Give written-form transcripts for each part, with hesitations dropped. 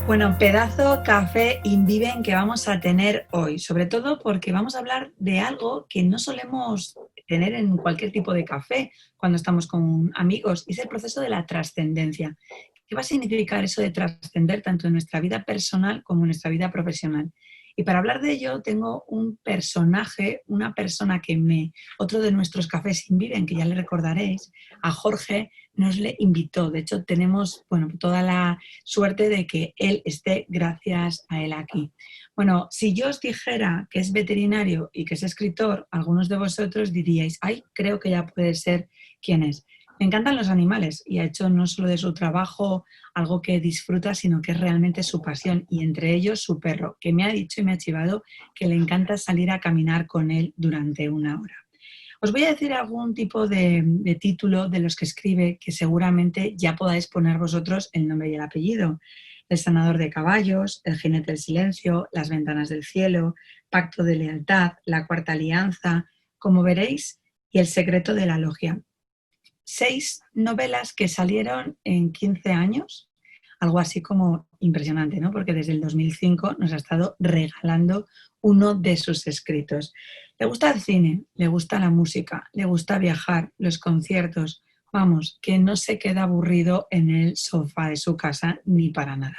Bueno, pedazo café Inviven que vamos a tener hoy, sobre todo porque vamos a hablar de algo que no solemos tener en cualquier tipo de café cuando estamos con amigos, y es el proceso de la trascendencia. ¿Qué va a significar eso de trascender tanto en nuestra vida personal como en nuestra vida profesional? Y para hablar de ello tengo un personaje, una persona otro de nuestros cafés Inviven, que ya le recordaréis, a Jorge, nos le invitó. De hecho, tenemos, bueno, toda la suerte de que él esté gracias a él aquí. Bueno, si yo os dijera que es veterinario y que es escritor, algunos de vosotros diríais, ay, creo que ya puede ser quién es. Me encantan los animales y ha hecho no solo de su trabajo algo que disfruta, sino que es realmente su pasión, y entre ellos su perro, que me ha dicho y me ha chivado que le encanta salir a caminar con él durante una hora. Os voy a decir algún tipo de título de los que escribe, que seguramente ya podáis poner vosotros el nombre y el apellido. El sanador de caballos, El jinete del silencio, Las ventanas del cielo, Pacto de lealtad, La cuarta alianza, como veréis, y El secreto de la logia. 6 novelas que salieron en 15 años, algo así como impresionante, ¿no? Porque desde el 2005 nos ha estado regalando uno de sus escritos. Le gusta el cine, le gusta la música, le gusta viajar, los conciertos. Vamos, que no se queda aburrido en el sofá de su casa ni para nada.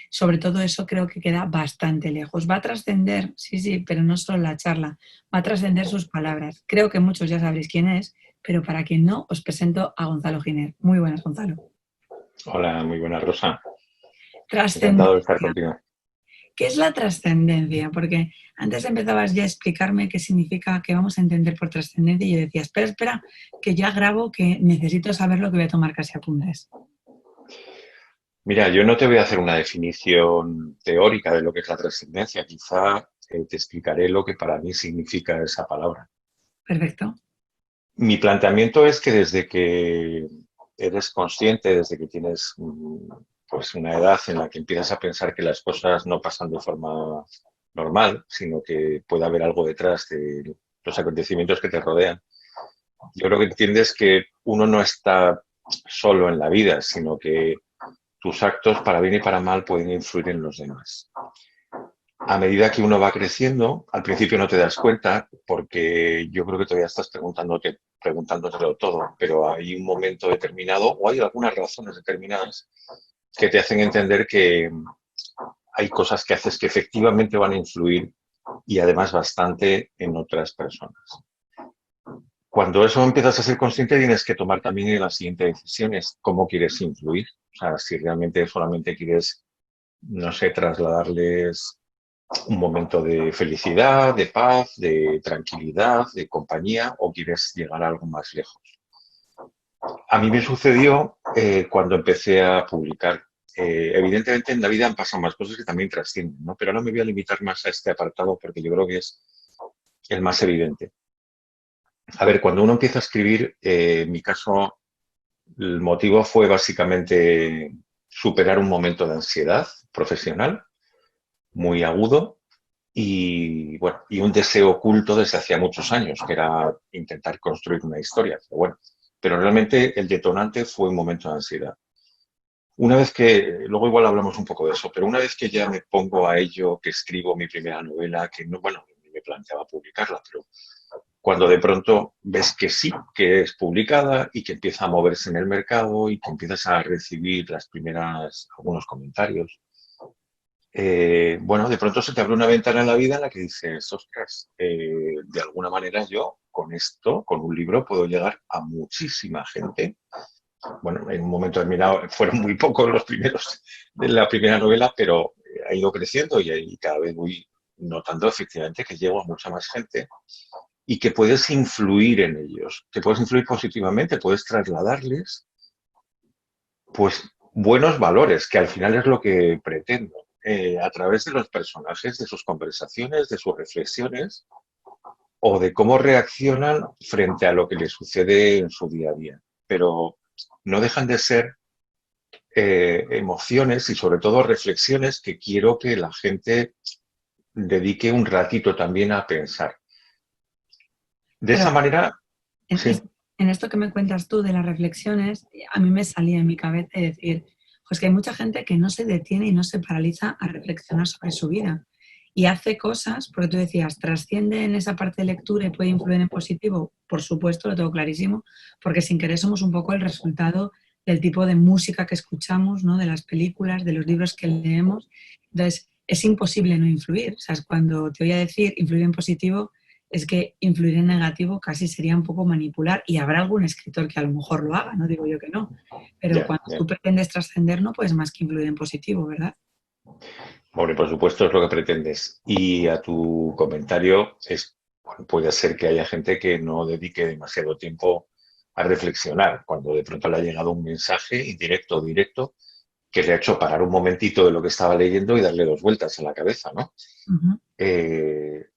Sobre todo eso creo que queda bastante lejos. Va a trascender, sí, sí, pero no solo la charla, va a trascender sus palabras. Creo que muchos ya sabréis quién es, pero para quien no, os presento a Gonzalo Giner. Muy buenas, Gonzalo. Hola, muy buena Rosa. Encantado de estar Trascendencia. contigo. ¿Qué es la trascendencia? Porque antes empezabas ya a explicarme qué significa, qué vamos a entender por trascendencia, y yo decía, espera, espera, que ya grabo, que necesito saber lo que voy a tomar casi apuntes. Mira, yo no te voy a hacer una definición teórica de lo que es la trascendencia. Quizá te explicaré lo que para mí significa esa palabra. Perfecto. Mi planteamiento es que desde que eres consciente, desde que tienes pues una edad en la que empiezas a pensar que las cosas no pasan de forma normal, sino que puede haber algo detrás de los acontecimientos que te rodean, yo creo que entiendes que uno no está solo en la vida, sino que tus actos, para bien y para mal, pueden influir en los demás. A medida que uno va creciendo, al principio no te das cuenta, porque yo creo que todavía estás preguntándotelo todo, pero hay un momento determinado o hay algunas razones determinadas que te hacen entender que hay cosas que haces que efectivamente van a influir y además bastante en otras personas. Cuando eso empiezas a ser consciente, tienes que tomar también la siguiente decisión, es cómo quieres influir. O sea, si realmente solamente quieres, no sé, trasladarles un momento de felicidad, de paz, de tranquilidad, de compañía, o quieres llegar a algo más lejos. A mí me sucedió cuando empecé a publicar. Evidentemente en la vida han pasado más cosas que también trascienden, ¿no? Pero no me voy a limitar más a este apartado porque yo creo que es el más evidente. A ver, cuando uno empieza a escribir, en mi caso, el motivo fue básicamente superar un momento de ansiedad profesional muy agudo y, bueno, y un deseo oculto desde hacía muchos años, que era intentar construir una historia. Pero bueno, pero realmente el detonante fue un momento de ansiedad. Una vez que, luego igual hablamos un poco de eso, pero una vez que ya me pongo a ello, que escribo mi primera novela, que no, bueno, ni me planteaba publicarla, pero cuando de pronto ves que sí, que es publicada y que empieza a moverse en el mercado y que empiezas a recibir algunos comentarios, bueno, de pronto se te abre una ventana en la vida en la que dices, ostras, de alguna manera yo con esto, con un libro, puedo llegar a muchísima gente. Bueno, en un momento determinado fueron muy pocos los primeros de la primera novela, pero ha ido creciendo y cada vez voy notando efectivamente que llego a mucha más gente y que puedes influir en ellos, que puedes influir positivamente, puedes trasladarles pues buenos valores, que al final es lo que pretendo, a través de los personajes, de sus conversaciones, de sus reflexiones o de cómo reaccionan frente a lo que les sucede en su día a día. Pero no dejan de ser emociones y sobre todo reflexiones que quiero que la gente dedique un ratito también a pensar. De Pero esa manera, en, sí. en esto que me cuentas tú de las reflexiones, a mí me salía en mi cabeza de decir, pues que hay mucha gente que no se detiene y no se paraliza a reflexionar sobre su vida. Y hace cosas, porque tú decías, trasciende en esa parte de lectura y puede influir en positivo, por supuesto, lo tengo clarísimo, porque sin querer somos un poco el resultado del tipo de música que escuchamos, ¿no? De las películas, de los libros que leemos. Entonces, es imposible no influir. O sea, cuando te voy a decir influir en positivo, es que influir en negativo casi sería un poco manipular, y habrá algún escritor que a lo mejor lo haga, no digo yo que no, pero Ya, cuando ya. tú pretendes trascender no puedes más que influir en positivo, ¿verdad? Bueno, y por supuesto es lo que pretendes. Y a tu comentario bueno, puede ser que haya gente que no dedique demasiado tiempo a reflexionar cuando de pronto le ha llegado un mensaje indirecto o directo que le ha hecho parar un momentito de lo que estaba leyendo y darle dos vueltas en la cabeza, ¿no? Ujú.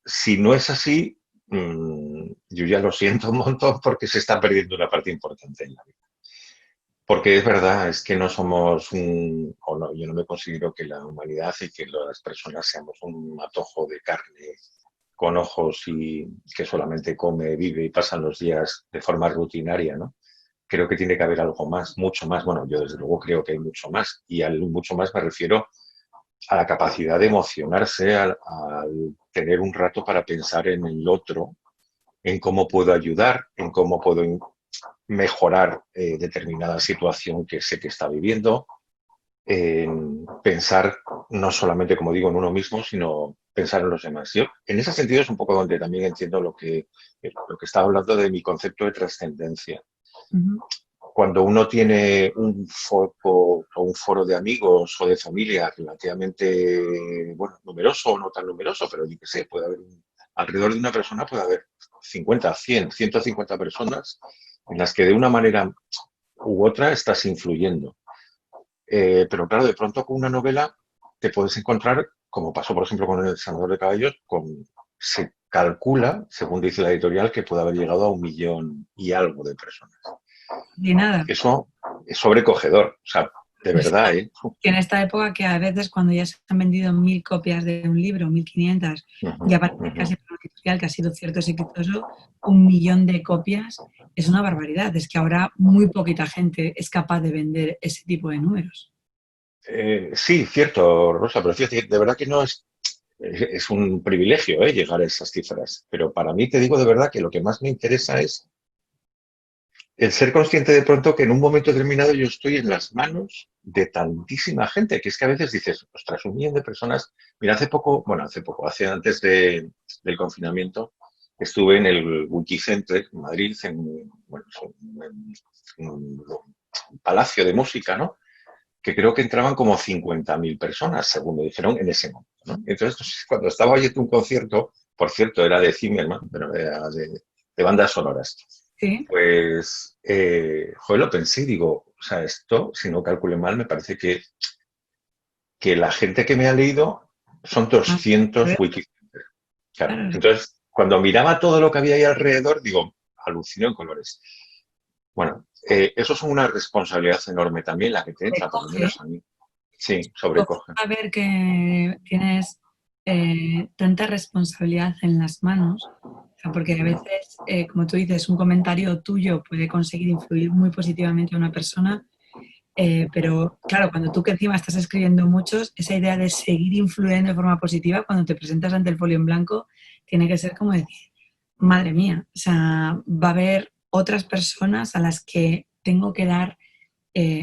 Si no es así, yo ya lo siento un montón porque se está perdiendo una parte importante en la vida. Porque es verdad, es que no somos o no, yo no me considero que la humanidad y que las personas seamos un matojo de carne con ojos y que solamente come, vive y pasan los días de forma rutinaria, ¿no? Creo que tiene que haber algo más, mucho más. Bueno, yo desde luego creo que hay mucho más. Y al mucho más me refiero a la capacidad de emocionarse, al tener un rato para pensar en el otro, en cómo puedo ayudar, en cómo puedo mejorar determinada situación que sé que está viviendo, en pensar no solamente, como digo, en uno mismo, sino pensar en los demás. Yo, en ese sentido es un poco donde también entiendo lo que estaba hablando de mi concepto de trascendencia. Ujú. Cuando uno tiene un foco o un foro de amigos o de familia relativamente, bueno, numeroso o no tan numeroso, pero yo qué sé, puede haber alrededor de una persona puede haber 50, 100, 150 personas en las que de una manera u otra estás influyendo. Pero claro, de pronto con una novela te puedes encontrar, como pasó por ejemplo con El Sanador de Caballos, se calcula, según dice la editorial, que puede haber llegado a 1 millón y algo de personas. Y nada, Eso es sobrecogedor, o sea, de es verdad, ¿eh? que en esta época que a veces cuando ya se han vendido 1.000 copias de un libro, 1.500, Ujú, ya parece ujú. casi para un editorial que ha sido cierto exitoso, 1.000.000 de copias es una barbaridad. Es que ahora muy poquita gente es capaz de vender ese tipo de números. Sí, cierto, Rosa, pero fíjate, de verdad que no es un privilegio, llegar a esas cifras. Pero para mí, te digo de verdad que lo que más me interesa es el ser consciente de pronto que en un momento determinado yo estoy en las manos de tantísima gente, que es que a veces dices, ostras, 1 millón de personas. Mira, hace antes del confinamiento, estuve en el Wikicenter en Madrid, bueno, un palacio de música, ¿no? Que creo que entraban como 50.000 personas, según me dijeron en ese momento, ¿no? Entonces, cuando estaba oyendo un concierto, por cierto, era de Zimmerman, pero era de bandas sonoras, Sí. pues, joder, lo pensé y digo, o sea, esto, si no calculé mal, me parece que la gente que me ha leído son Ah, 200 claro, Wikicenter. Claro. claro. Entonces, cuando miraba todo lo que había ahí alrededor, digo, alucino en colores. Bueno, eso es una responsabilidad enorme también la que te Te entra, por lo coge, menos a mí. Sí, coge sobrecoge. saber que tienes tanta responsabilidad en las manos. O sea, porque a veces, como tú dices, un comentario tuyo puede conseguir influir muy positivamente a una persona. Pero claro, cuando tú que encima estás escribiendo muchos, esa idea de seguir influyendo de forma positiva cuando te presentas ante el folio en blanco tiene que ser como decir, madre mía, o sea, va a haber otras personas a las que tengo que dar,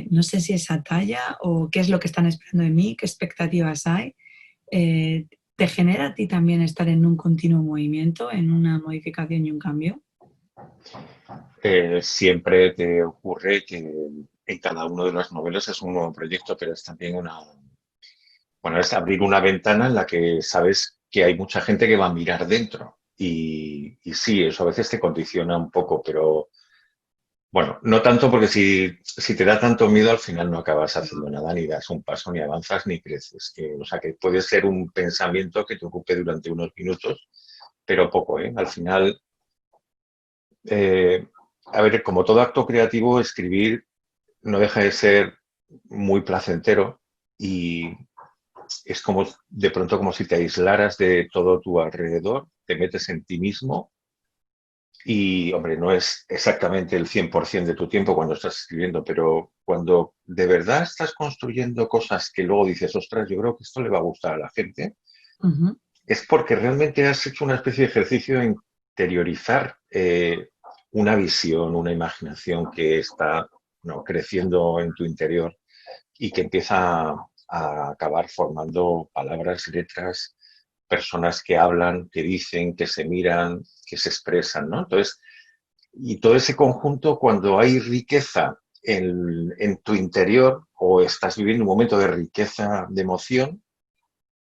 no sé si esa talla o qué es lo que están esperando de mí, qué expectativas hay. ¿Te genera a ti también estar en un continuo movimiento, en una modificación y un cambio? Siempre te ocurre que en cada uno de las novelas es un nuevo proyecto, pero es también bueno, es abrir una ventana en la que sabes que hay mucha gente que va a mirar dentro. Y sí, eso a veces te condiciona un poco, pero bueno, no tanto porque si te da tanto miedo, al final no acabas haciendo nada, ni das un paso, ni avanzas, ni creces. O sea, que puede ser un pensamiento que te ocupe durante unos minutos, pero poco, ¿eh? Al final, eh, a ver, como todo acto creativo, escribir no deja de ser muy placentero y es como de pronto como si te aislaras de todo tu alrededor, te metes en ti mismo Y, hombre, no es exactamente el 100% de tu tiempo cuando estás escribiendo, pero cuando de verdad estás construyendo cosas que luego dices, ostras, yo creo que esto le va a gustar a la gente, Ujú, es porque realmente has hecho una especie de ejercicio de interiorizar una visión, una imaginación que está, ¿no?, creciendo en tu interior y que empieza a acabar formando palabras, letras, personas que hablan, que dicen, que se miran, que se expresan, ¿no? Entonces, y todo ese conjunto, cuando hay riqueza en tu interior o estás viviendo un momento de riqueza de emoción,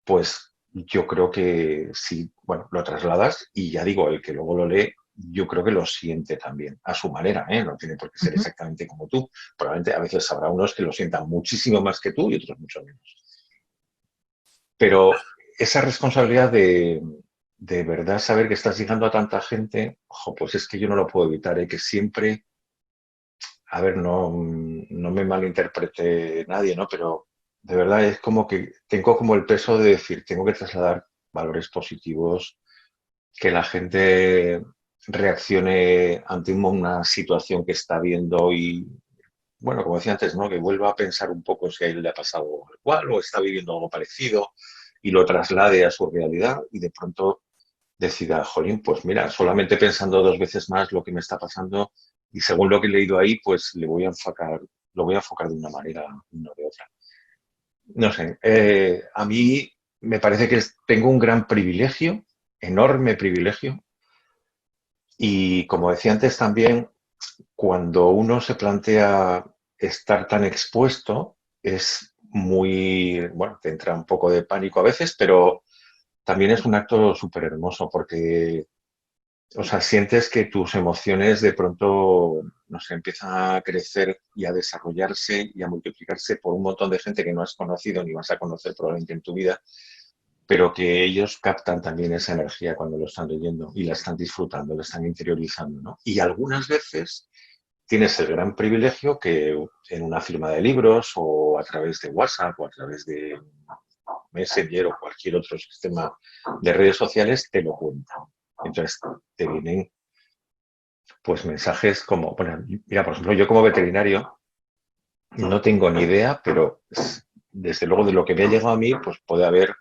pues yo creo que sí, bueno, lo trasladas y ya digo, el que luego lo lee, yo creo que lo siente también, a su manera, ¿eh? No tiene por qué ser ujú. exactamente como tú. Probablemente a veces habrá unos que lo sientan muchísimo más que tú y otros mucho menos. Pero esa responsabilidad de verdad saber que estás llegando a tanta gente, ojo, pues es que yo no lo puedo evitar, ¿eh? Que siempre, a ver, no me malinterprete nadie, ¿no? Pero de verdad es como que tengo como el peso de decir, tengo que trasladar valores positivos, que la gente reaccione ante una situación que está viendo y, bueno, como decía antes, ¿no?, que vuelva a pensar un poco si a él le ha pasado igual o está viviendo algo parecido y lo traslade a su realidad y de pronto decida, jolín, pues mira, solamente pensando dos veces más lo que me está pasando y según lo que he leído ahí, pues le voy a enfocar, lo voy a enfocar de una manera y no de otra. No sé, a mí me parece que tengo un gran privilegio, enorme privilegio, y como decía antes también, cuando uno se plantea estar tan expuesto, es muy, bueno, te entra un poco de pánico a veces, pero también es un acto súper hermoso porque, o sea, sientes que tus emociones de pronto, no sé, empiezan a crecer y a desarrollarse y a multiplicarse por un montón de gente que no has conocido ni vas a conocer probablemente en tu vida, pero que ellos captan también esa energía cuando lo están leyendo y la están disfrutando, la están interiorizando, ¿no? Y algunas veces tienes el gran privilegio que en una firma de libros o a través de WhatsApp o a través de Messenger o cualquier otro sistema de redes sociales te lo cuentan. Entonces te vienen pues mensajes como, bueno, mira, por ejemplo, yo como veterinario no tengo ni idea, pero desde luego de lo que me ha llegado a mí, pues puede haber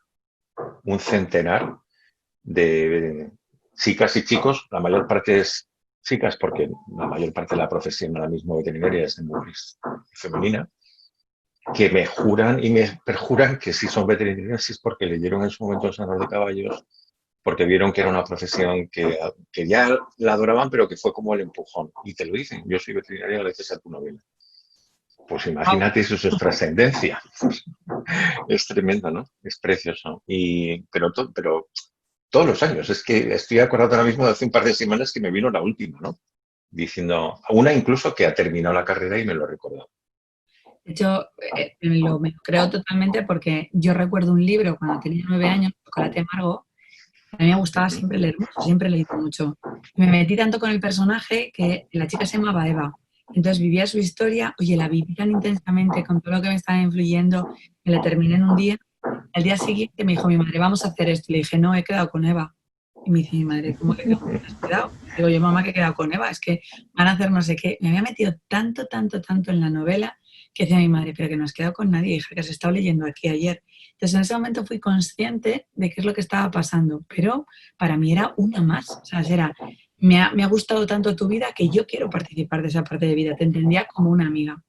un centenar de chicas y chicos, la mayor parte es chicas porque la mayor parte de la profesión ahora mismo veterinaria es de mujeres femenina, que me juran y me perjuran que si son veterinarias es porque leyeron en su momento Sanos de Caballos, porque vieron que era una profesión que ya la adoraban, pero que fue como el empujón. Y te lo dicen, yo soy veterinaria gracias a tu novela. Pues Guau. imagínate eso es trascendencia. Es tremendo, ¿no? Es precioso. Pero todos los años. Es que estoy acordado ahora mismo de hace un par de semanas que me vino la última, ¿no? Diciendo, una incluso que ha terminado la carrera y me lo recordó. De hecho, me lo creo totalmente porque yo recuerdo un libro cuando tenía 9 años, Chocolate Amargo. A mí me gustaba Ujú. siempre leer mucho, siempre he leído mucho. Y me metí tanto con el personaje que la chica se llamaba Eva. Entonces vivía su historia, oye, la viví tan intensamente con todo lo que me estaba influyendo, que la terminé en un día. Al día siguiente me dijo mi madre, vamos a hacer esto. Y le dije, no, he quedado con Eva. Y me dice mi madre, ¿cómo que has quedado? Digo yo, mamá, que he quedado con Eva, es que van a hacer no sé qué. Me había metido tanto, tanto, tanto en la novela que decía mi madre, pero que no has quedado con nadie, hija, que has estado leyendo aquí ayer. Entonces en ese momento fui consciente de qué es lo que estaba pasando, pero para mí era una más. O sea, era, me ha gustado tanto tu vida que yo quiero participar de esa parte de vida. Te entendía como una amiga.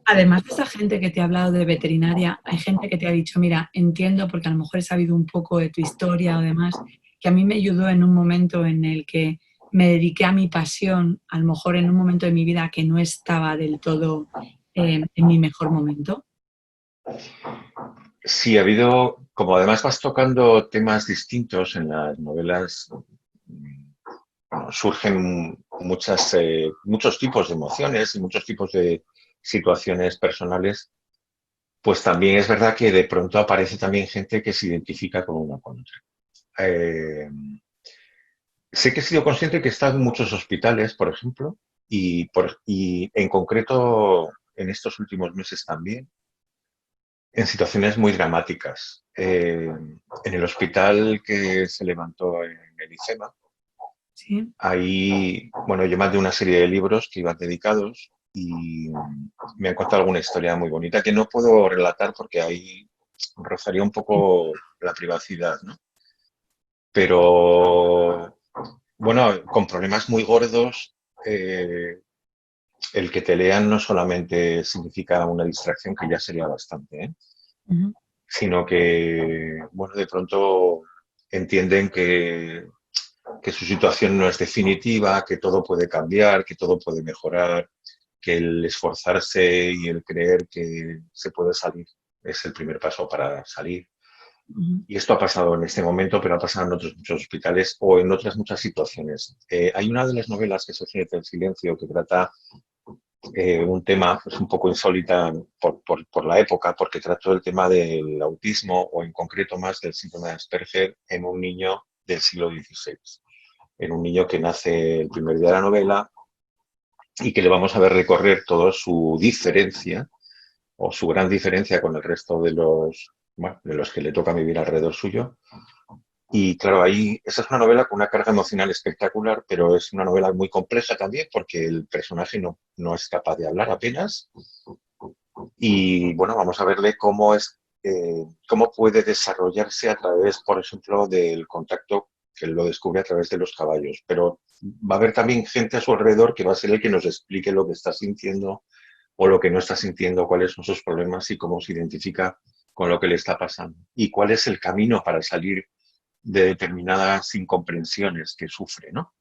Además de esa gente que te ha hablado de veterinaria, hay gente que te ha dicho, mira, entiendo porque a lo mejor he sabido un poco de tu historia o demás, que a mí me ayudó en un momento en el que me dediqué a mi pasión, a lo mejor en un momento de mi vida que no estaba del todo en mi mejor momento. Sí, ha habido, como además vas tocando temas distintos en las novelas, bueno, surgen muchos tipos de emociones y muchos tipos de situaciones personales, pues también es verdad que de pronto aparece también gente que se identifica con una con otra. Eh, Sé que he sido consciente que he estado en muchos hospitales, por ejemplo, y en concreto en estos últimos meses también, en situaciones muy dramáticas. En el hospital que se levantó en el IFEMA, Sí. Ahí, bueno, yo mandé una serie de libros que iban dedicados y me han contado alguna historia muy bonita que no puedo relatar porque ahí rozaría un poco la privacidad, ¿no? Pero, bueno, con problemas muy gordos, el que te lean no solamente significa una distracción, que ya sería bastante, ¿eh? Ujú, Sino que, bueno, de pronto entienden que su situación no es definitiva, que todo puede cambiar, que todo puede mejorar, que el esforzarse y el creer que se puede salir es el primer paso para salir. ujú. Y esto ha pasado en este momento, pero ha pasado en otros muchos hospitales o en otras muchas situaciones. Hay una de las novelas que es El jinete del silencio que trata un tema pues, un poco insólita por la época, porque trató el tema del autismo o en concreto más del síndrome de Asperger en un niño del siglo XVI, en un niño que nace el primer día de la novela y que le vamos a ver recorrer toda su diferencia o su gran diferencia con el resto de bueno, de los que le toca vivir alrededor suyo. Y claro, ahí esa es una novela con una carga emocional espectacular, pero es una novela muy compleja también porque el personaje no es capaz de hablar apenas. Y bueno, vamos a verle cómo puede desarrollarse a través, por ejemplo, del contacto que lo descubre a través de los caballos. Pero va a haber también gente a su alrededor que va a ser el que nos explique lo que está sintiendo o lo que no está sintiendo, cuáles son sus problemas y cómo se identifica con lo que le está pasando. Y cuál es el camino para salir de determinadas incomprensiones que sufre, ¿no?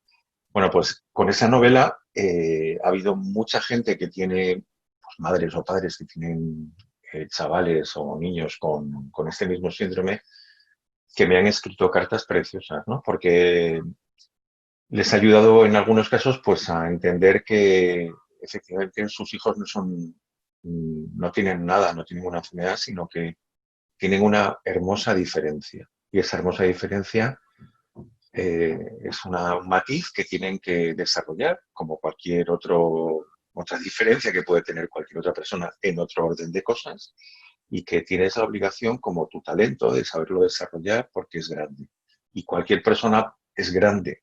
Bueno, pues con esa novela ha habido mucha gente que tiene pues, madres o padres que tienen chavales o niños con este mismo síndrome que me han escrito cartas preciosas, ¿no? Porque les ha ayudado en algunos casos pues a entender que efectivamente sus hijos no tienen nada, no tienen una enfermedad, sino que tienen una hermosa diferencia. Y esa hermosa diferencia es un matiz que tienen que desarrollar, como otra diferencia que puede tener cualquier otra persona en otro orden de cosas, y que tienes la obligación, como tu talento, de saberlo desarrollar porque es grande. Y cualquier persona es grande.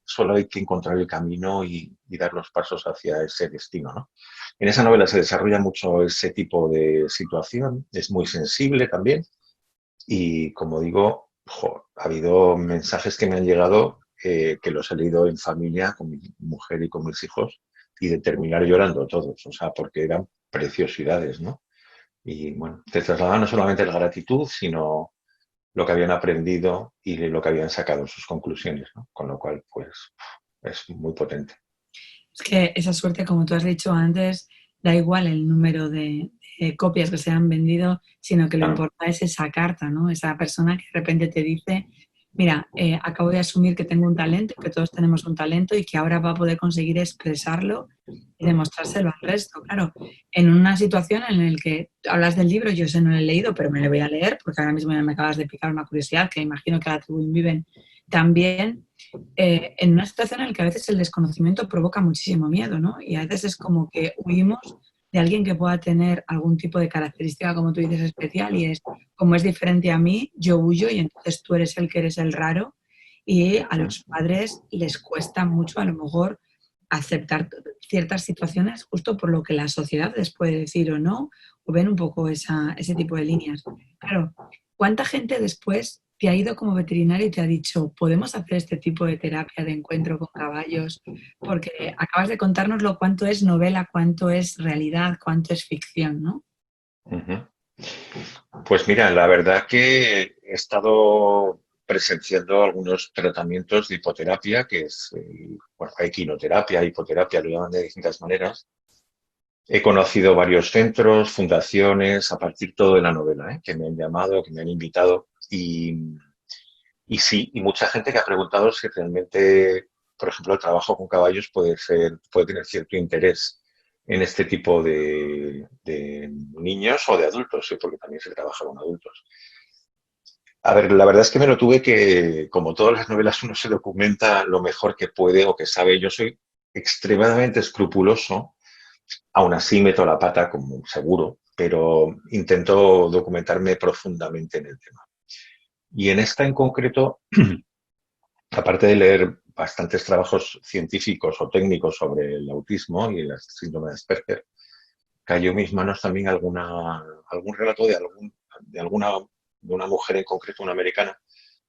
Solo hay que encontrar el camino y dar los pasos hacia ese destino, ¿no? En esa novela se desarrolla mucho ese tipo de situación, es muy sensible también, y como digo, ha habido mensajes que me han llegado que los he leído en familia con mi mujer y con mis hijos y de terminar llorando todos, o sea, porque eran preciosidades, ¿no? Y bueno, te trasladan no solamente la gratitud, sino lo que habían aprendido y lo que habían sacado sus conclusiones, ¿no? Con lo cual, pues, es muy potente. Es que esa suerte, como tú has dicho antes, da igual el número de copias que se han vendido, sino que lo Claro. importante es esa carta, ¿no? Esa persona que de repente te dice, mira, acabo de asumir que tengo un talento, que todos tenemos un talento y que ahora va a poder conseguir expresarlo y demostrárselo al resto. Claro, en una situación en la que hablas del libro, yo ese no lo he leído, pero me lo voy a leer porque ahora mismo ya me acabas de picar una curiosidad que imagino que a la tribu Inviven también, en una situación en la que a veces el desconocimiento provoca muchísimo miedo, ¿no? Y a veces es como que huimos de alguien que pueda tener algún tipo de característica, como tú dices, especial, y es, como es diferente a mí, yo huyo y entonces tú eres el que eres el raro, y a los padres les cuesta mucho a lo mejor aceptar ciertas situaciones justo por lo que la sociedad les puede decir o no, o ven un poco ese tipo de líneas. Claro, ¿cuánta gente después te ha ido como veterinario y te ha dicho, podemos hacer este tipo de terapia de encuentro con caballos? Porque acabas de contárnoslo cuánto es novela, cuánto es realidad, cuánto es ficción, ¿no? Ujú. Pues mira, la verdad que he estado presenciando algunos tratamientos de hipoterapia, que es, bueno, hay quinoterapia, hipoterapia, lo llaman de distintas maneras. He conocido varios centros, fundaciones, a partir todo de la novela, que me han llamado, que me han invitado. Y sí, y mucha gente que ha preguntado si realmente, por ejemplo, el trabajo con caballos puede tener cierto interés en este tipo de niños o de adultos, porque también se trabaja con adultos. A ver, la verdad es que me lo tuve que, como todas las novelas, uno se documenta lo mejor que puede o que sabe. Yo soy extremadamente escrupuloso, aún así meto la pata, como seguro, pero intento documentarme profundamente en el tema. Y en esta en concreto, aparte de leer bastantes trabajos científicos o técnicos sobre el autismo y el síndrome de Asperger, cayó en mis manos también algún relato de una mujer en concreto, una americana,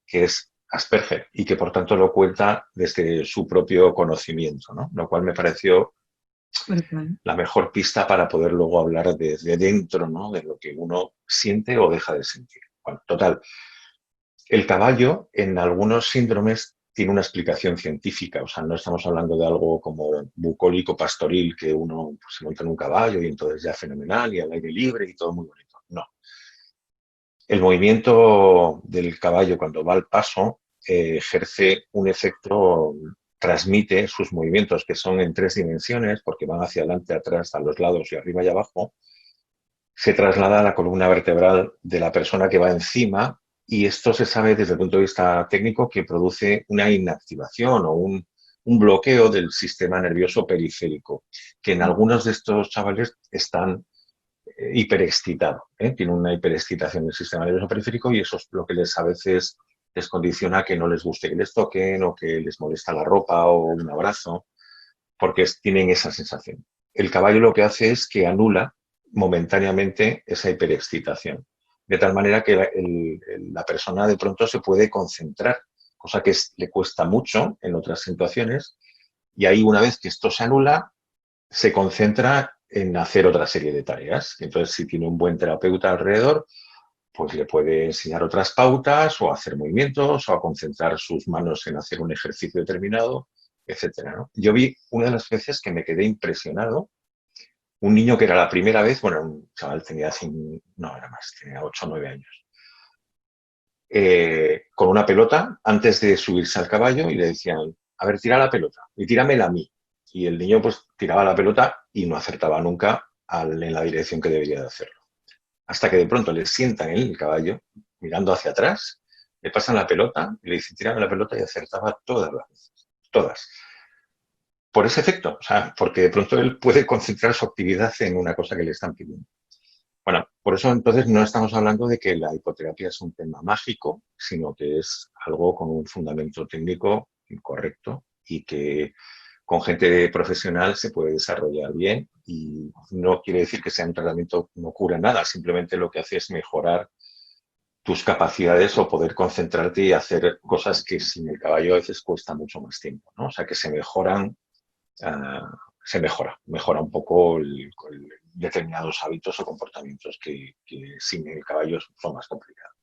que es Asperger y que por tanto lo cuenta desde su propio conocimiento, ¿no? Lo cual me pareció Brutal. la mejor pista para poder luego hablar desde dentro, ¿no? De lo que uno siente o deja de sentir. Bueno, total. El caballo en algunos síndromes tiene una explicación científica, o sea, no estamos hablando de algo como bucólico pastoril, que uno pues, se monta en un caballo y entonces ya fenomenal y al aire libre y todo muy bonito. No. El movimiento del caballo cuando va al paso ejerce un efecto, transmite sus movimientos que son en 3 dimensiones, porque van hacia adelante, atrás, a los lados y arriba y abajo, se traslada a la columna vertebral de la persona que va encima y esto se sabe desde el punto de vista técnico que produce una inactivación o un bloqueo del sistema nervioso periférico, que en algunos de estos chavales están hiperexcitado, ¿eh? Tiene una hiperexcitación del sistema nervioso periférico y eso es lo que a veces les condiciona a que no les guste que les toquen o que les molesta la ropa o un abrazo, porque tienen esa sensación. El caballo lo que hace es que anula momentáneamente esa hiperexcitación, de tal manera que la persona de pronto se puede concentrar, cosa que le cuesta mucho en otras situaciones, y ahí una vez que esto se anula, se concentra en hacer otra serie de tareas. Entonces, si tiene un buen terapeuta alrededor, pues le puede enseñar otras pautas o a hacer movimientos o a concentrar sus manos en hacer un ejercicio determinado, etcétera, ¿no? Yo vi una de las veces que me quedé impresionado, un niño que era la primera vez, bueno, un chaval tenía, no, era más, tenía 8 o 9 años, con una pelota antes de subirse al caballo y le decían, a ver, tira la pelota y tíramela a mí. Y el niño pues tiraba la pelota y no acertaba nunca en la dirección que debería de hacerlo. Hasta que de pronto le sientan en el caballo, mirando hacia atrás, le pasan la pelota y le dicen, tírame la pelota y acertaba todas las veces. Todas. Por ese efecto, o sea, porque de pronto él puede concentrar su actividad en una cosa que le están pidiendo. Bueno, por eso entonces no estamos hablando de que la hipoterapia es un tema mágico, sino que es algo con un fundamento técnico correcto y que con gente profesional se puede desarrollar bien y no quiere decir que sea un tratamiento, no cura nada, simplemente lo que hace es mejorar tus capacidades o poder concentrarte y hacer cosas que sin el caballo a veces cuesta mucho más tiempo, ¿no? O sea, que se mejoran, mejora un poco determinados hábitos o comportamientos que sin el caballo son más complicados.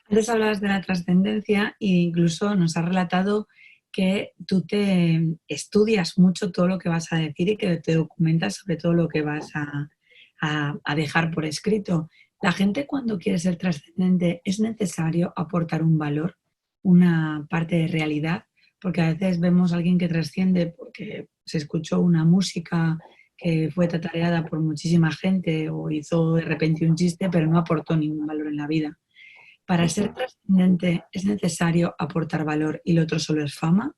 Antes hablabas de la trascendencia e incluso nos has relatado que tú te estudias mucho todo lo que vas a decir y que te documentas sobre todo lo que vas a dejar por escrito. La gente cuando quiere ser trascendente es necesario aportar un valor, una parte de realidad, porque a veces vemos a alguien que trasciende porque se escuchó una música que fue tatareada por muchísima gente o hizo de repente un chiste, pero no aportó ningún valor en la vida. Para ser trascendente es necesario aportar valor y lo otro solo es fama.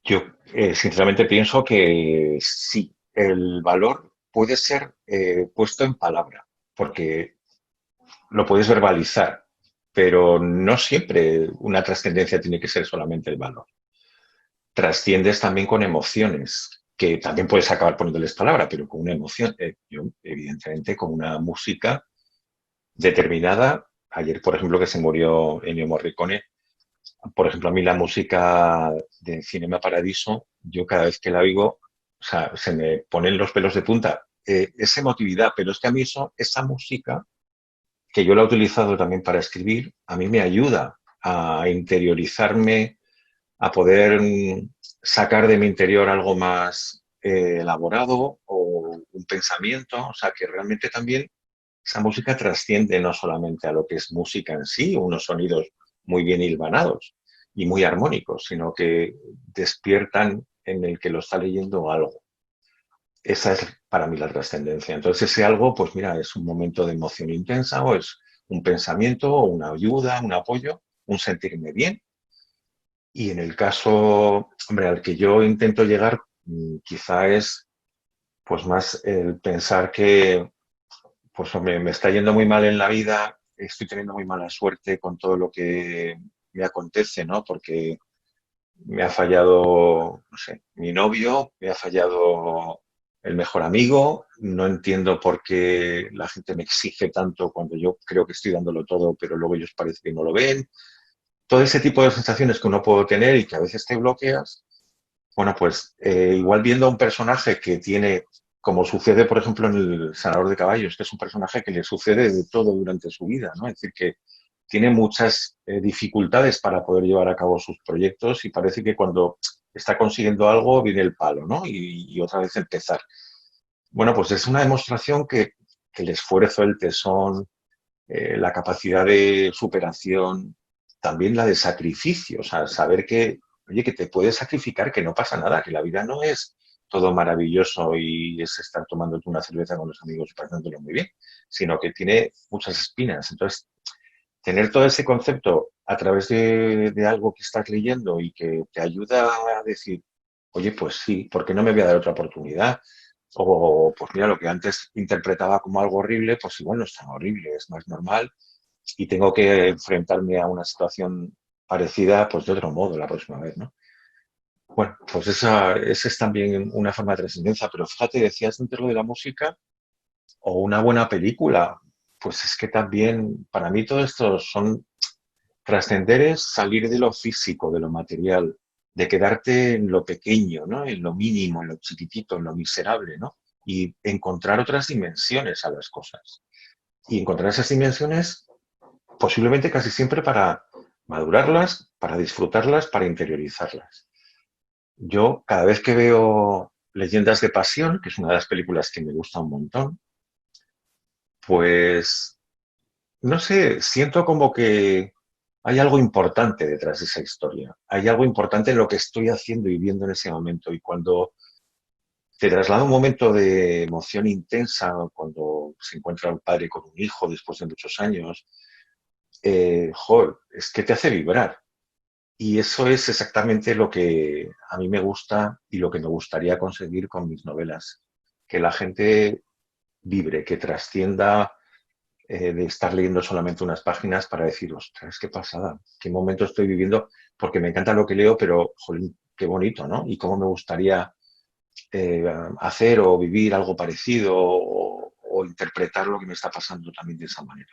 Yo sinceramente pienso que sí, el valor puede ser puesto en palabra, porque lo puedes verbalizar, pero no siempre una trascendencia tiene que ser solamente el valor. Trasciendes también con emociones, que también puedes acabar poniéndoles palabra, pero con una emoción. Yo, evidentemente, con una música determinada. Ayer, por ejemplo, que se murió Ennio Morricone, por ejemplo, a mí la música de Cinema Paradiso, yo cada vez que la oigo, o sea, se me ponen los pelos de punta. Es emotividad, pero es que a mí esa música, que yo la he utilizado también para escribir, a mí me ayuda a interiorizarme, a poder sacar de mi interior algo más elaborado o un pensamiento, o sea, que realmente también esa música trasciende no solamente a lo que es música en sí, unos sonidos muy bien hilvanados y muy armónicos, sino que despiertan en el que lo está leyendo algo. Esa es para mí la trascendencia. Entonces ese algo, pues mira, es un momento de emoción intensa o es un pensamiento o una ayuda, un apoyo, un sentirme bien. Y en el caso, hombre, al que yo intento llegar, quizá es pues más el pensar que pues hombre, me está yendo muy mal en la vida, estoy teniendo muy mala suerte con todo lo que me acontece, ¿no? Porque me ha fallado, no sé, mi novio, me ha fallado el mejor amigo, no entiendo por qué la gente me exige tanto cuando yo creo que estoy dándolo todo, pero luego ellos parece que no lo ven. Todo ese tipo de sensaciones que uno puede tener y que a veces te bloqueas. Bueno, pues igual viendo a un personaje que tiene, como sucede, por ejemplo, en el Sanador de Caballos, que es un personaje que le sucede de todo durante su vida, ¿no? Es decir, que tiene muchas dificultades para poder llevar a cabo sus proyectos y parece que cuando está consiguiendo algo viene el palo, ¿no? Y otra vez empezar. Bueno, pues es una demostración que el esfuerzo, el tesón, la capacidad de superación, también la de sacrificio, o sea, saber que, oye, que te puedes sacrificar, que no pasa nada, que la vida no es todo maravilloso y es estar tomándote una cerveza con los amigos y pasándolo muy bien, sino que tiene muchas espinas. Entonces, tener todo ese concepto a través de algo que estás leyendo y que te ayuda a decir, oye, pues sí, ¿por qué no me voy a dar otra oportunidad? O, pues mira, lo que antes interpretaba como algo horrible, pues igual no es tan horrible, es más normal y tengo que enfrentarme a una situación parecida, pues de otro modo la próxima vez, ¿no? Bueno, pues esa es también una forma de trascendencia, pero fíjate, decías antes lo de la música o una buena película, pues es que también para mí todo esto son trascender es salir de lo físico, de lo material, de quedarte en lo pequeño, ¿no? En lo mínimo, en lo chiquitito, en lo miserable, ¿no? Y encontrar otras dimensiones a las cosas. Y encontrar esas dimensiones posiblemente casi siempre para madurarlas, para disfrutarlas, para interiorizarlas. Yo cada vez que veo Leyendas de Pasión, que es una de las películas que me gusta un montón, pues no sé, siento como que hay algo importante detrás de esa historia. Hay algo importante en lo que estoy haciendo y viendo en ese momento. Y cuando te traslada un momento de emoción intensa, cuando se encuentra un padre con un hijo después de muchos años, joder, es que te hace vibrar. Y eso es exactamente lo que a mí me gusta y lo que me gustaría conseguir con mis novelas. Que la gente vibre, que trascienda de estar leyendo solamente unas páginas para decir, ostras, qué pasada, qué momento estoy viviendo, porque me encanta lo que leo, pero, jolín, qué bonito, ¿no? Y cómo me gustaría eh, hacer o vivir algo parecido o interpretar lo que me está pasando también de esa manera.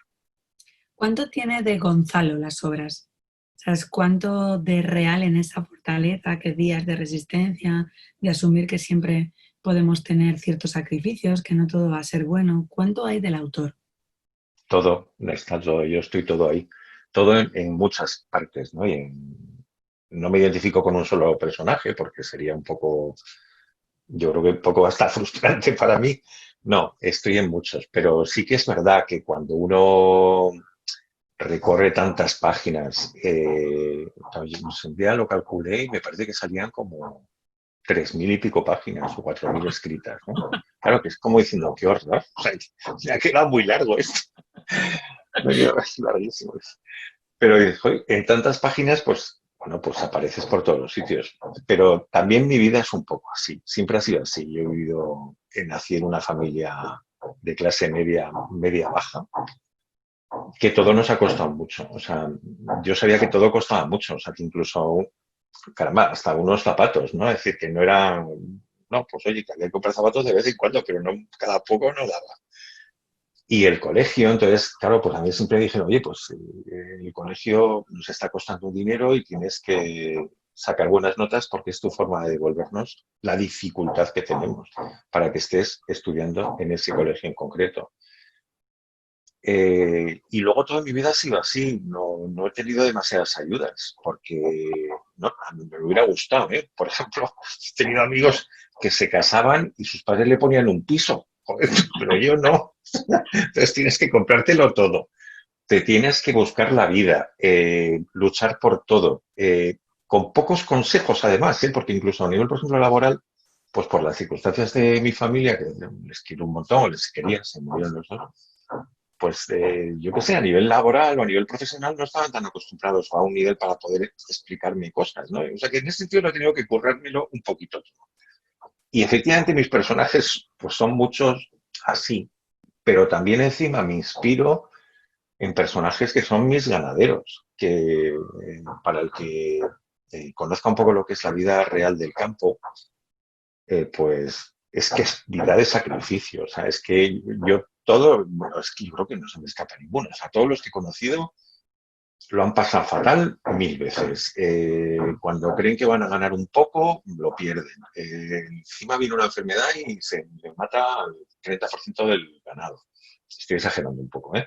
¿Cuánto tiene de Gonzalo las obras? ¿Sabes cuánto de real en esa fortaleza, que días de resistencia, de asumir que siempre podemos tener ciertos sacrificios, que no todo va a ser bueno? ¿Cuánto hay del autor? Todo, está todo, yo estoy todo ahí, todo en muchas partes, ¿no? No me identifico con un solo personaje porque sería un poco, yo creo que un poco hasta frustrante para mí. No, estoy en muchos, pero sí que es verdad que cuando uno recorre tantas páginas, un día lo calculé y me parece que salían como 3.000 y pico páginas o 4.000 escritas, ¿no? Claro que es como diciendo, qué horror, o sea, me ha quedado muy largo esto. Me ha quedado larguísimo. Pero joder, en tantas páginas, pues, bueno, pues apareces por todos los sitios. Pero también mi vida es un poco así, siempre ha sido así. Yo he vivido, nací en una familia de clase media, media baja, que todo nos ha costado mucho. O sea, yo sabía que todo costaba mucho, o sea, que incluso, caramba, hasta unos zapatos, ¿no? Es decir, que no era, no, pues oye, que había que comprar zapatos de vez en cuando, pero no, cada poco no daba. Y el colegio, entonces, claro, pues a mí siempre dijeron, oye, pues el colegio nos está costando un dinero y tienes que sacar buenas notas porque es tu forma de devolvernos la dificultad que tenemos para que estés estudiando en ese colegio en concreto. Y luego toda mi vida ha sido así, no he tenido demasiadas ayudas, porque no, a mí me hubiera gustado, ¿eh? Por ejemplo, he tenido amigos que se casaban y sus padres le ponían un piso, joder, pero yo no. Entonces tienes que comprártelo todo, te tienes que buscar la vida, luchar por todo, con pocos consejos además, ¿eh? Porque incluso a nivel, por ejemplo, laboral, pues por las circunstancias de mi familia, que les quiero un montón, les quería, se murieron los dos, pues yo qué sé, a nivel laboral o a nivel profesional no estaban tan acostumbrados a un nivel para poder explicarme cosas, ¿no? O sea que en ese sentido no he tenido que currármelo un poquito. Y efectivamente mis personajes pues son muchos así, pero también encima me inspiro en personajes que son mis ganaderos, que para el que conozca un poco lo que es la vida real del campo, pues es que es vida de sacrificio. O sea, es que yo todo, bueno, es que yo creo que no se me escapa ninguno. O sea, todos los que he conocido lo han pasado fatal 1000 veces. Cuando creen que van a ganar un poco, lo pierden. Encima viene una enfermedad y se le mata al 30% del ganado. Estoy exagerando un poco, ¿eh?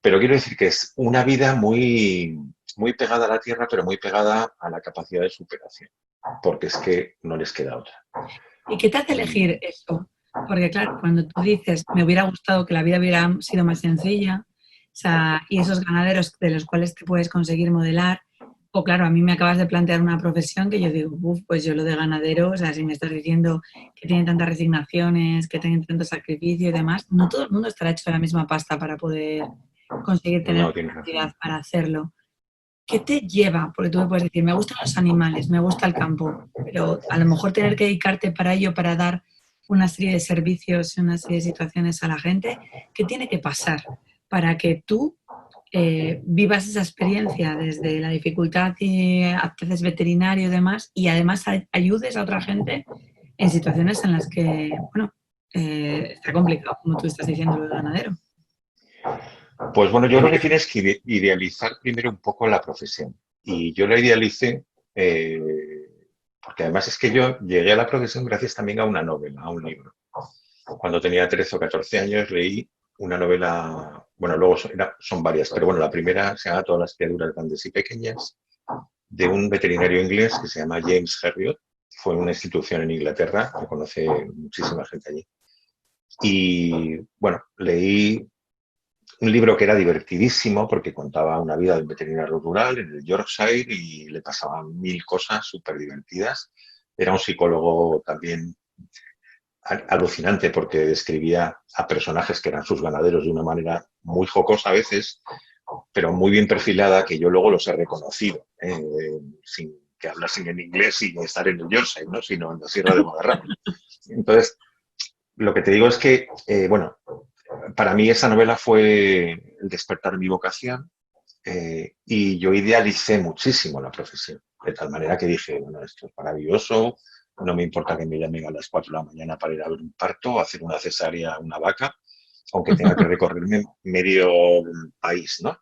Pero quiero decir que es una vida muy, muy pegada a la tierra, pero muy pegada a la capacidad de superación, porque es que no les queda otra. ¿Y qué te hace elegir eso? Porque claro, cuando tú dices, me hubiera gustado que la vida hubiera sido más sencilla, o sea, y esos ganaderos de los cuales te puedes conseguir modelar, o claro, a mí me acabas de plantear una profesión que yo digo, uff, pues yo lo de ganadero, o sea, si me estás diciendo que tienen tantas resignaciones, que tienen tanto sacrificio y demás, no todo el mundo estará hecho de la misma pasta para poder conseguir tener No tienes capacidad razón. para hacerlo. ¿Qué te lleva? Porque tú me puedes decir, me gustan los animales, me gusta el campo, pero a lo mejor tener que dedicarte para ello, para dar una serie de servicios y una serie de situaciones a la gente, ¿qué tiene que pasar para que tú vivas esa experiencia desde la dificultad y haces veterinario y demás y además ayudes a otra gente en situaciones en las que, bueno, está complicado, como tú estás diciendo, lo del ganadero? Pues bueno, yo creo que tienes que idealizar primero un poco la profesión. Y yo la idealicé eh, porque además es que yo llegué a la profesión gracias también a una novela, a un libro. Cuando tenía 13 o 14 años leí una novela, bueno, luego son varias, pero bueno, la primera se llama Todas las criaturas grandes y pequeñas, de un veterinario inglés que se llama James Herriot. Fue una institución en Inglaterra, que conoce muchísima gente allí. Y bueno, leí un libro que era divertidísimo porque contaba una vida de un veterinario rural en el Yorkshire y le pasaban 1000 cosas súper divertidas. Era un psicólogo también alucinante porque describía a personajes que eran sus ganaderos de una manera muy jocosa a veces, pero muy bien perfilada, que yo luego los he reconocido, sin que hablasen en inglés sin estar en el Yorkshire, ¿no? Sino en la Sierra de Guadarrama. Entonces, lo que te digo es que, bueno, para mí esa novela fue el despertar mi vocación y yo idealicé muchísimo la profesión, de tal manera que dije, bueno, esto es maravilloso, no me importa que me llamen a las 4 de la mañana para ir a ver un parto, hacer una cesárea a una vaca, aunque tenga que recorrerme medio país, ¿no?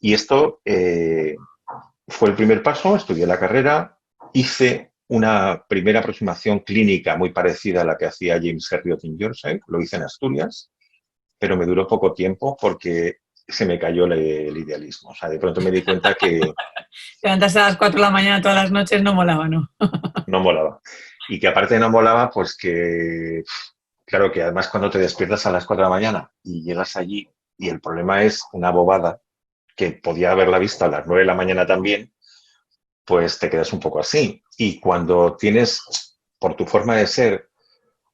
Y esto fue el primer paso, estudié la carrera, hice una primera aproximación clínica muy parecida a la que hacía James Herriot en Yorkshire, lo hice en Asturias, pero me duró poco tiempo porque se me cayó el idealismo. O sea, de pronto me di cuenta que Levantarse a las 4 de la mañana todas las noches no molaba, ¿no? no molaba. Y que aparte no molaba, pues que, claro, que además cuando te despiertas a las 4 de la mañana y llegas allí y el problema es una bobada que podía haberla visto a las 9 de la mañana también, pues te quedas un poco así. Y cuando tienes, por tu forma de ser,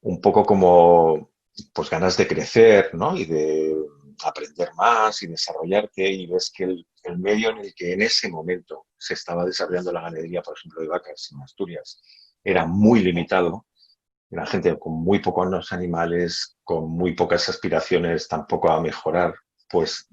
un poco como pues ganas de crecer, ¿no? Y de aprender más y desarrollarte y ves que el medio en el que en ese momento se estaba desarrollando la ganadería, por ejemplo, de vacas en Asturias, era muy limitado, era gente con muy pocos animales, con muy pocas aspiraciones tampoco a mejorar, pues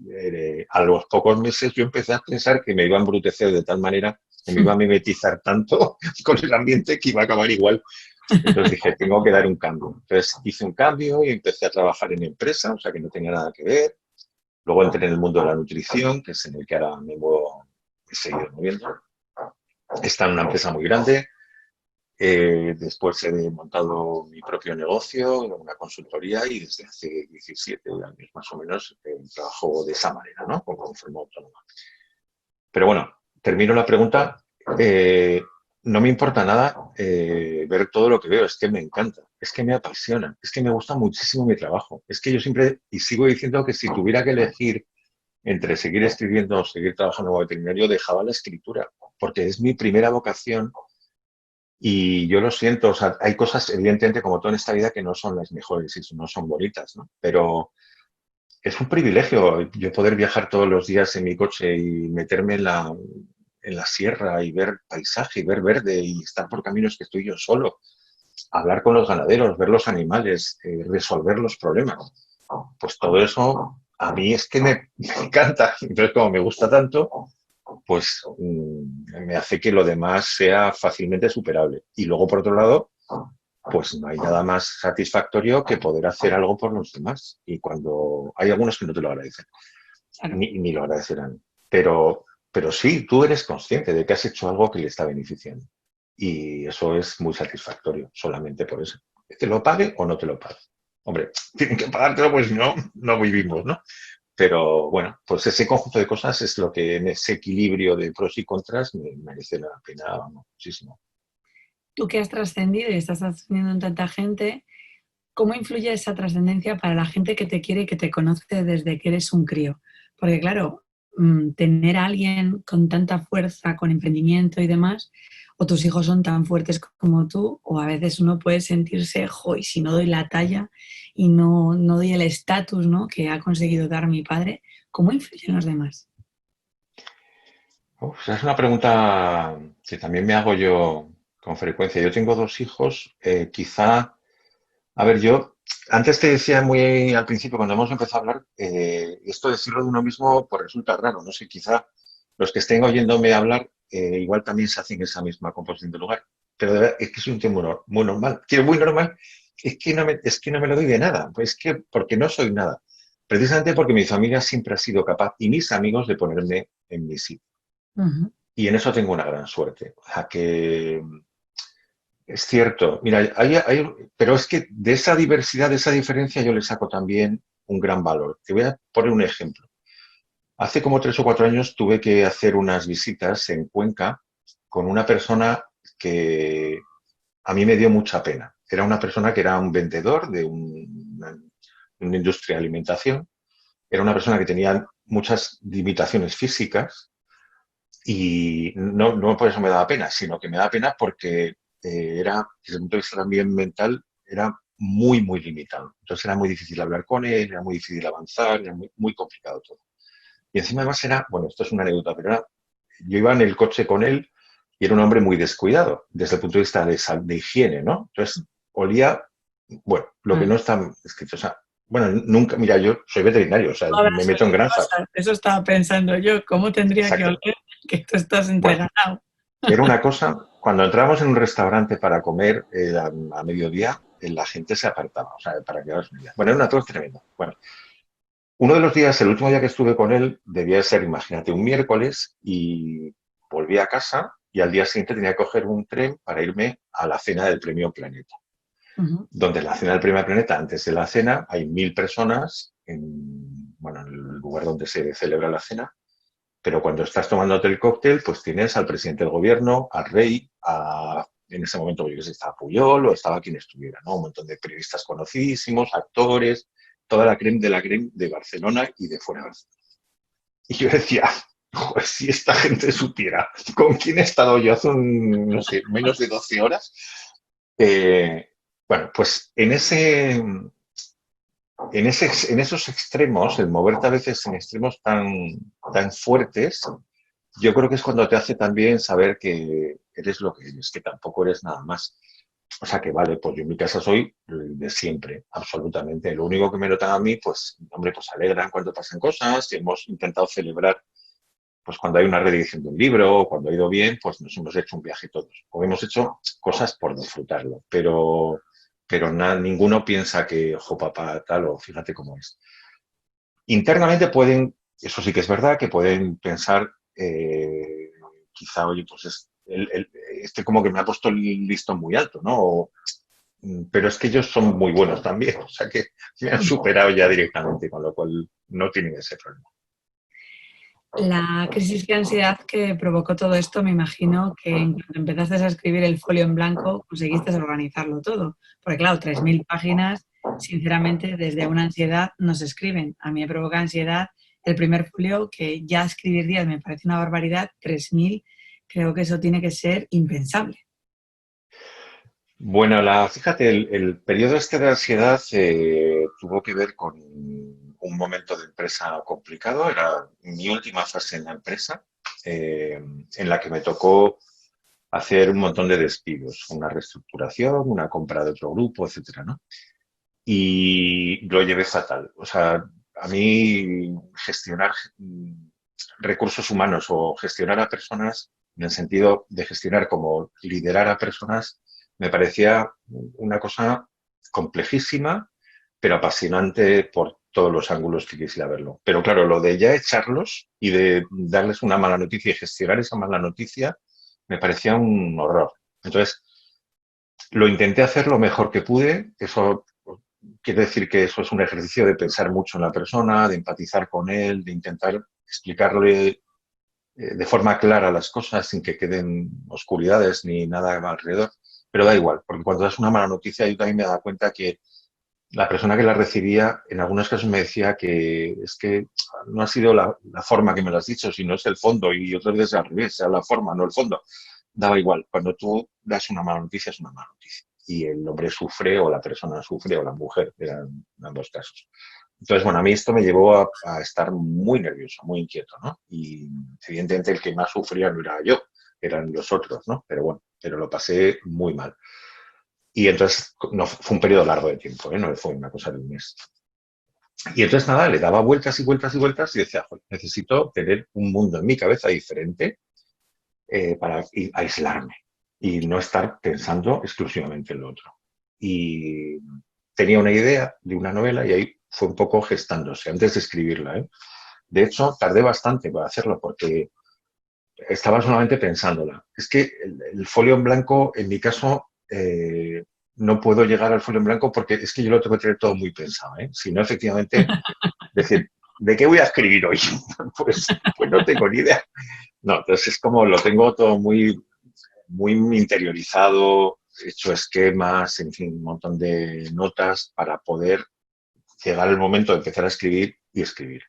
a los pocos meses yo empecé a pensar que me iba a embrutecer de tal manera que me iba a mimetizar tanto con el ambiente que iba a acabar igual. Entonces dije, tengo que dar un cambio. Entonces hice un cambio y empecé a trabajar en empresa, o sea que no tenía nada que ver. Luego entré en el mundo de la nutrición, que es en el que ahora me muevo, he seguido moviendo. Está en una empresa muy grande. Después he montado mi propio negocio, una consultoría y desde hace 17 años más o menos trabajo de esa manera, ¿no? Como forma autónoma. Pero bueno, termino la pregunta. No me importa nada ver todo lo que veo, es que me encanta, es que me apasiona, es que me gusta muchísimo mi trabajo. Es que yo siempre, y sigo diciendo que si tuviera que elegir entre seguir escribiendo o seguir trabajando como veterinario, dejaba la escritura, porque es mi primera vocación y yo lo siento, o sea, hay cosas, evidentemente, como todo en esta vida, que no son las mejores y no son bonitas, ¿no? Pero es un privilegio yo poder viajar todos los días en mi coche y meterme en la sierra y ver paisaje y ver verde y estar por caminos que estoy yo solo, hablar con los ganaderos, ver los animales, resolver los problemas. Pues todo eso a mí es que me encanta. Entonces, como me gusta tanto, pues me hace que lo demás sea fácilmente superable. Y luego, por otro lado, pues no hay nada más satisfactorio que poder hacer algo por los demás. Y cuando hay algunos que no te lo agradecen, Claro. ni lo agradecerán. Pero sí, tú eres consciente de que has hecho algo que le está beneficiando. Y eso es muy satisfactorio, solamente por eso. ¿Te lo pague o no te lo pague? Hombre, tienen que pagártelo, pues no, no vivimos, ¿no? Pero bueno, pues ese conjunto de cosas es lo que en ese equilibrio de pros y contras me merece la pena, vamos, muchísimo. Tú que has trascendido y estás trascendiendo en tanta gente, ¿cómo influye esa trascendencia para la gente que te quiere y que te conoce desde que eres un crío? Porque claro, tener a alguien con tanta fuerza, con emprendimiento y demás, o tus hijos son tan fuertes como tú, o a veces uno puede sentirse, jo, y si no doy la talla y no doy el estatus, ¿no?, que ha conseguido dar mi padre, ¿cómo influyen los demás? Uf, esa es una pregunta que también me hago yo con frecuencia. Yo tengo dos hijos, quizá, a ver, yo antes te decía muy al principio, cuando hemos empezado a hablar, esto de decirlo de uno mismo pues resulta raro, no sé, quizá los que estén oyéndome hablar igual también se hacen esa misma composición de lugar, pero de verdad, es que es un tema muy normal, que es muy normal, es que no me lo doy de nada, pues es que porque no soy nada, precisamente porque mi familia siempre ha sido capaz y mis amigos de ponerme en mi sitio. Ujú. Y en eso tengo una gran suerte. O sea que es cierto. Mira, pero es que de esa diversidad, de esa diferencia, yo le saco también un gran valor. Te voy a poner un ejemplo. Hace como 3 o 4 años tuve que hacer unas visitas en Cuenca con una persona que a mí me dio mucha pena. Era una persona que era un vendedor de una industria de alimentación. Era una persona que tenía muchas limitaciones físicas. Y no, no por eso me daba pena, sino que me daba pena porque era, desde el punto de vista también mental, era muy, muy limitado. Entonces era muy difícil hablar con él, era muy difícil avanzar, era muy, muy complicado todo. Y encima además era, bueno, esto es una anécdota, pero yo iba en el coche con él y era un hombre muy descuidado desde el punto de vista de higiene, ¿no? Entonces olía, bueno, lo que Ah, no está escrito. O sea, bueno, nunca, mira, yo soy veterinario, o sea, no habrás me meto en olido granjas. cosas. Eso estaba pensando yo. ¿Cómo tendría que Exacto. oler que tú estás Bueno, entreganado? era una cosa, cuando entramos en un restaurante para comer a mediodía, la gente se apartaba, o sea, para que hagas una idea. Bueno, era una cosa tremenda. Bueno, uno de los días, el último día que estuve con él, debía de ser, imagínate, un miércoles y volví a casa y al día siguiente tenía que coger un tren para irme a la cena del Premio Planeta. Ujú. Donde en la cena del Premio Planeta, antes de la cena, hay 1000 personas en, bueno, en el lugar donde se celebra la cena. Pero cuando estás tomándote el cóctel, pues tienes al presidente del gobierno, al rey, en ese momento yo que sé, estaba Puyol o estaba quien estuviera, ¿no? Un montón de periodistas conocidísimos, actores, toda la creme de Barcelona y de fuera de Barcelona. Y yo decía, joder, si esta gente supiera con quién he estado yo hace no sé, menos de 12 horas. eh, bueno, pues en esos extremos, el moverte a veces en extremos tan fuertes, yo creo que es cuando te hace también saber que eres lo que eres, que tampoco eres nada más. O sea que vale, pues yo en mi casa soy de siempre, absolutamente. Lo único que me notan a mí, pues, hombre, pues alegran cuando pasan cosas, y hemos intentado celebrar, pues cuando hay una reedición de un libro, o cuando ha ido bien, pues nos hemos hecho un viaje todos. O hemos hecho cosas por disfrutarlo, pero ninguno piensa que, ojo, papá, tal, o fíjate cómo es. Internamente pueden, eso sí que es verdad, que pueden pensar, quizá, oye, pues este como que me ha puesto el listón muy alto, ¿no? Pero es que ellos son muy buenos también, o sea que me han superado ya directamente, con lo cual no tienen ese problema. La crisis de ansiedad que provocó todo esto, me imagino que en cuanto empezaste a escribir el folio en blanco, conseguiste organizarlo todo. Porque claro, 3.000 páginas, sinceramente, desde una ansiedad no se escriben. A mí me provoca ansiedad el primer folio, que ya escribir 10 me parece una barbaridad, 3.000, creo que eso tiene que ser impensable. Bueno, fíjate, el periodo este de ansiedad tuvo que ver con un momento de empresa complicado. Era mi última fase en la empresa, en la que me tocó hacer un montón de despidos, una reestructuración, una compra de otro grupo, etcétera, ¿no? Y lo llevé fatal. O sea, a mí gestionar recursos humanos o gestionar a personas, en el sentido de gestionar como liderar a personas, me parecía una cosa complejísima, pero apasionante por todos los ángulos que quisiera verlo. Pero claro, lo de ya echarlos y de darles una mala noticia y gestionar esa mala noticia, me parecía un horror. Entonces, lo intenté hacer lo mejor que pude. Eso quiere decir que eso es un ejercicio de pensar mucho en la persona, de empatizar con él, de intentar explicarle de forma clara las cosas sin que queden oscuridades ni nada alrededor. Pero da igual, porque cuando das una mala noticia, yo también me he dado cuenta que la persona que la recibía en algunos casos me decía que es que no ha sido la forma que me lo has dicho, sino es el fondo, y otras veces al revés, sea la forma, no el fondo. Daba igual, cuando tú das una mala noticia es una mala noticia. Y el hombre sufre o la persona sufre o la mujer, eran ambos casos. Entonces, bueno, a mí esto me llevó a estar muy nervioso, muy inquieto, ¿no? Y evidentemente el que más sufría no era yo, eran los otros, ¿no? Pero bueno, pero lo pasé muy mal. Y entonces no, fue un periodo largo de tiempo, ¿eh? No fue una cosa de un mes. Y entonces nada, le daba vueltas y vueltas y vueltas y decía, joder, necesito tener un mundo en mi cabeza diferente para aislarme y no estar pensando exclusivamente en lo otro. Y tenía una idea de una novela y ahí fue un poco gestándose antes de escribirla, ¿eh? De hecho, tardé bastante para hacerlo porque estaba solamente pensándola. Es que el folio en blanco, en mi caso, no puedo llegar al folio en blanco porque es que yo lo tengo que tener todo muy pensado, ¿eh? Si no, efectivamente, decir, ¿de qué voy a escribir hoy? Pues no tengo ni idea. No, entonces es como lo tengo todo muy interiorizado, he hecho esquemas, en fin, un montón de notas para poder llegar el momento de empezar a escribir y escribir.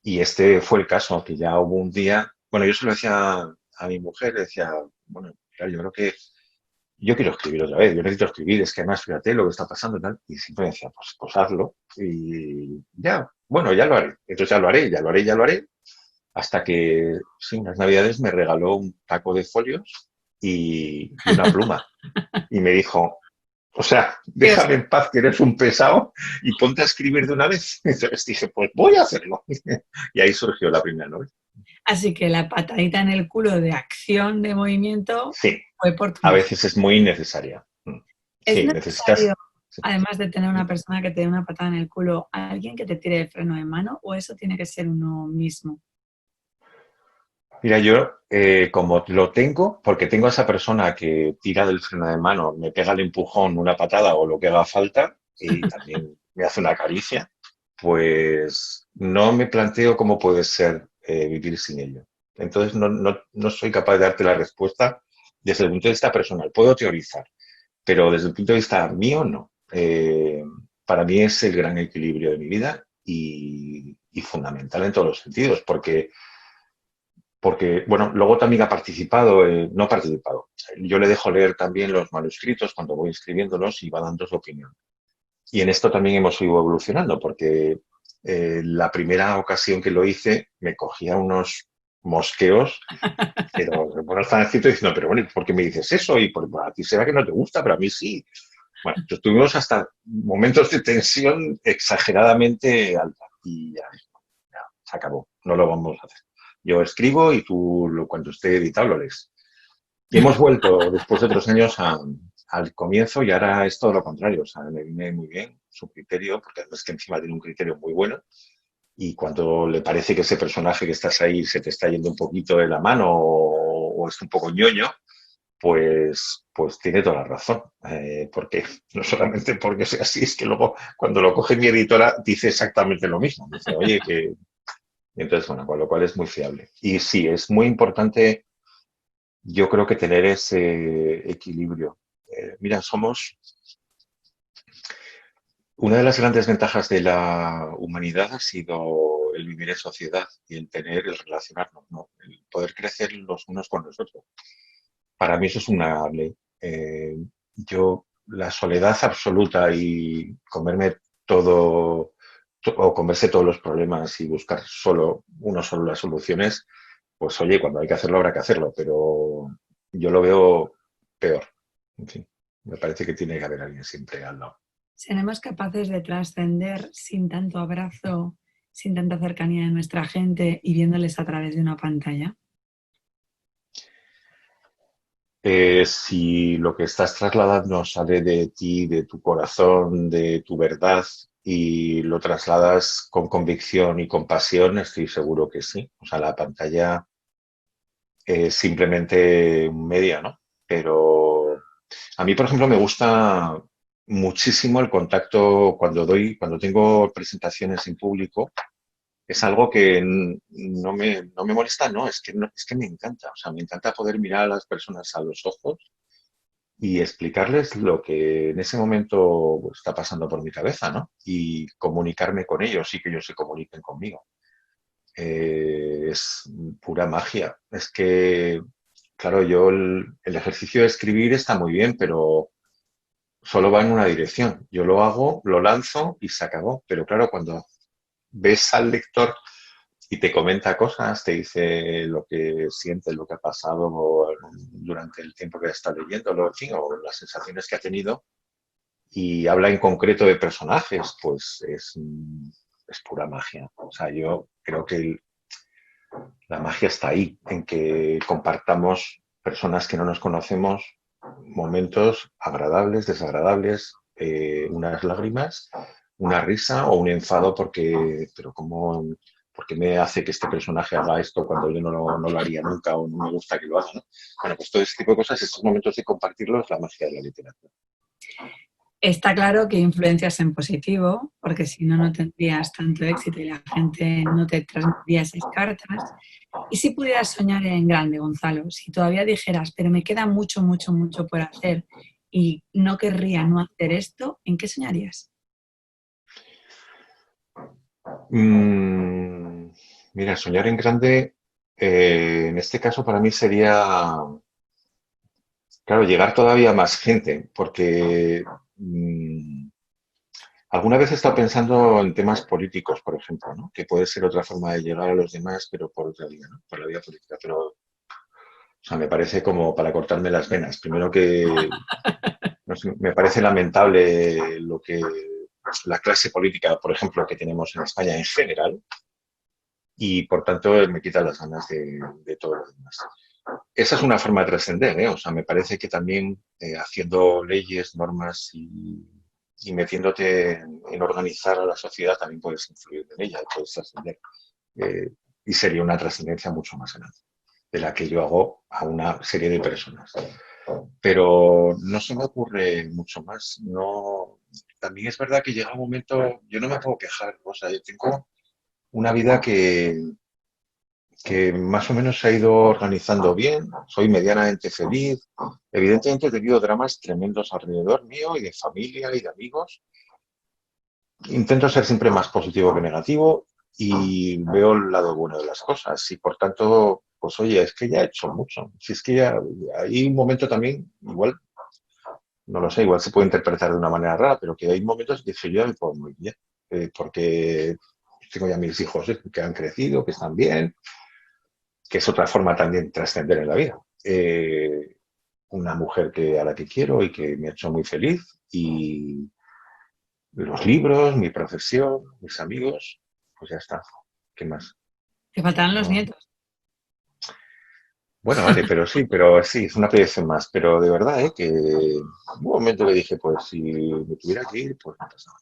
Y este fue el caso, que ya hubo un día, bueno, yo se lo decía a mi mujer, le decía, bueno, mira, yo creo que yo quiero escribir otra vez, yo necesito escribir, es que además fíjate lo que está pasando y tal, y siempre decía, pues hazlo, y ya, bueno, ya lo haré, entonces ya lo haré, ya lo haré, ya lo haré, hasta que, sí, unas navidades me regaló un taco de folios y una pluma, y me dijo, o sea, Dios. déjame en paz que eres un pesado y ponte a escribir de una vez. Entonces dije, pues voy a hacerlo. Y ahí surgió la primera novela. Así que la patadita en el culo de acción, de movimiento, Sí, fue por tu a mujer. veces es muy necesaria. ¿Es Sí, necesitas... necesario, además de tener una persona que te dé una patada en el culo, alguien que te tire el freno de mano o eso tiene que ser uno mismo? Mira, yo como lo tengo, porque tengo a esa persona que tira del freno de mano, me pega el empujón, una patada o lo que haga falta y también me hace una caricia, pues no me planteo cómo puede ser vivir sin ello. Entonces no soy capaz de darte la respuesta desde el punto de vista personal. Puedo teorizar, pero desde el punto de vista mío no. Para mí es el gran equilibrio de mi vida y fundamental en todos los sentidos, porque, bueno, luego también ha participado, no ha participado. Yo le dejo leer también los manuscritos cuando voy escribiéndolos y va dando su opinión. Y en esto también hemos ido evolucionando, porque la primera ocasión que lo hice me cogía unos mosqueos, pero bueno, están escrito diciendo, pero bueno, ¿por qué me dices eso? Y a ti será que no te gusta, pero a mí sí. Bueno, pues tuvimos hasta momentos de tensión exageradamente alta y ya, se acabó, no lo vamos a hacer. Yo escribo y tú, cuando esté editado, lo lees. Y hemos vuelto después de otros años al comienzo y ahora es todo lo contrario. O sea, me viene muy bien su criterio, porque además que encima tiene un criterio muy bueno. Y cuando le parece que ese personaje que estás ahí se te está yendo un poquito de la mano o es un poco ñoño, pues tiene toda la razón. Porque no solamente porque sea así, es que luego cuando lo coge mi editora dice exactamente lo mismo. Dice, oye, que... Entonces, bueno, con lo cual es muy fiable. Y sí, es muy importante, yo creo que tener ese equilibrio. Mira, una de las grandes ventajas de la humanidad ha sido el vivir en sociedad y el relacionarnos, ¿no? El poder crecer los unos con los otros. Para mí eso es una ley. La soledad absoluta y comerme todo o comerse todos los problemas y buscar solo las soluciones, pues oye, cuando hay que hacerlo habrá que hacerlo, pero yo lo veo peor. En fin, me parece que tiene que haber alguien siempre al lado. ¿Seremos capaces de trascender sin tanto abrazo, sin tanta cercanía de nuestra gente y viéndoles a través de una pantalla? Si lo que estás trasladando sale de ti, de tu corazón, de tu verdad y lo trasladas con convicción y con pasión, estoy seguro que sí. O sea, la pantalla es simplemente un medio, ¿no? Pero a mí, por ejemplo, me gusta muchísimo el contacto cuando tengo presentaciones en público. Es algo que no me molesta, no, es que me encanta. O sea, me encanta poder mirar a las personas a los ojos y explicarles lo que en ese momento está pasando por mi cabeza, ¿no? Y comunicarme con ellos y que ellos se comuniquen conmigo. Es pura magia. Es que, claro, el ejercicio de escribir está muy bien, pero solo va en una dirección. Yo lo hago, lo lanzo y se acabó. Pero claro, cuando ves al lector y te comenta cosas, te dice lo que siente, lo que ha pasado durante el tiempo que está leyéndolo, en fin, o las sensaciones que ha tenido, y habla en concreto de personajes, pues es pura magia. O sea, yo creo que la magia está ahí, en que compartamos personas que no nos conocemos momentos agradables, desagradables, unas lágrimas, una risa o un enfado pero como porque me hace que este personaje haga esto cuando yo no lo haría nunca o no me gusta que lo haga, ¿no? Bueno, pues todo ese tipo de cosas, estos momentos de compartirlo es la magia de la literatura. Está claro que influencias en positivo, porque si no, no tendrías tanto éxito y la gente no te transmitiría esas cartas. Y si pudieras soñar en grande, Gonzalo, si todavía dijeras, pero me queda mucho, mucho, mucho por hacer y no querría no hacer esto, ¿en qué soñarías? Mm, mira, soñar en grande, en este caso para mí sería, claro, llegar todavía a más gente, porque alguna vez he estado pensando en temas políticos, por ejemplo, ¿no? Que puede ser otra forma de llegar a los demás, pero por otra vía, ¿no? Por la vía política. Pero, o sea, me parece como para cortarme las venas. Primero que no sé, me parece lamentable la clase política, por ejemplo, que tenemos en España en general, y por tanto me quita las ganas de todo lo demás. Esa es una forma de trascender, ¿eh? O sea, me parece que también haciendo leyes, normas y metiéndote en organizar a la sociedad también puedes influir en ella y puedes trascender. Eh, y sería una trascendencia mucho más grande de la que yo hago a una serie de personas. Pero no se me ocurre mucho más. No, también es verdad que llega un momento, yo no me puedo quejar, o sea, yo tengo una vida que más o menos se ha ido organizando bien, soy medianamente feliz. Evidentemente he tenido dramas tremendos alrededor mío y de familia y de amigos. Intento ser siempre más positivo que negativo y veo el lado bueno de las cosas y por tanto, pues oye, es que ya he hecho mucho. Si es que ya hay un momento también, igual, no lo sé, igual se puede interpretar de una manera rara, pero que hay momentos que yo me puedo muy bien, porque tengo ya mis hijos que han crecido, que están bien, que es otra forma también de trascender en la vida. Una mujer a la que quiero y que me ha hecho muy feliz y los libros, mi profesión, mis amigos, pues ya está. ¿Qué más? Te faltarán los No. nietos. Bueno, vale, pero sí, es una proyección más. Pero de verdad, que hubo un momento que dije, pues si me tuviera que ir, pues no pasa nada.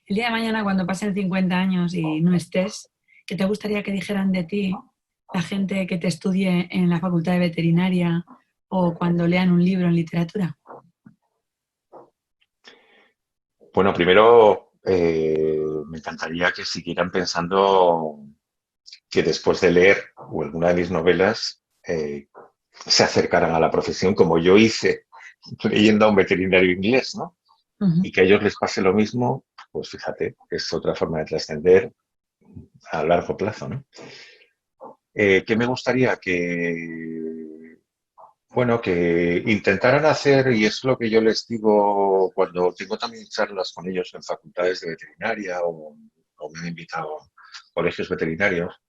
El día de mañana, cuando pasen 50 años y no estés, ¿qué te gustaría que dijeran de ti la gente que te estudie en la facultad de veterinaria o cuando lean un libro en literatura? Bueno, primero me encantaría que siguieran pensando que después de leer o alguna de mis novelas se acercaran a la profesión como yo hice leyendo a un veterinario inglés, ¿no? Uh-huh. Y que a ellos les pase lo mismo, pues fíjate, es otra forma de trascender a largo plazo, ¿no? ¿Qué me gustaría? Bueno, que intentaran hacer, y es lo que yo les digo cuando tengo también charlas con ellos en facultades de veterinaria o me han invitado a colegios veterinarios,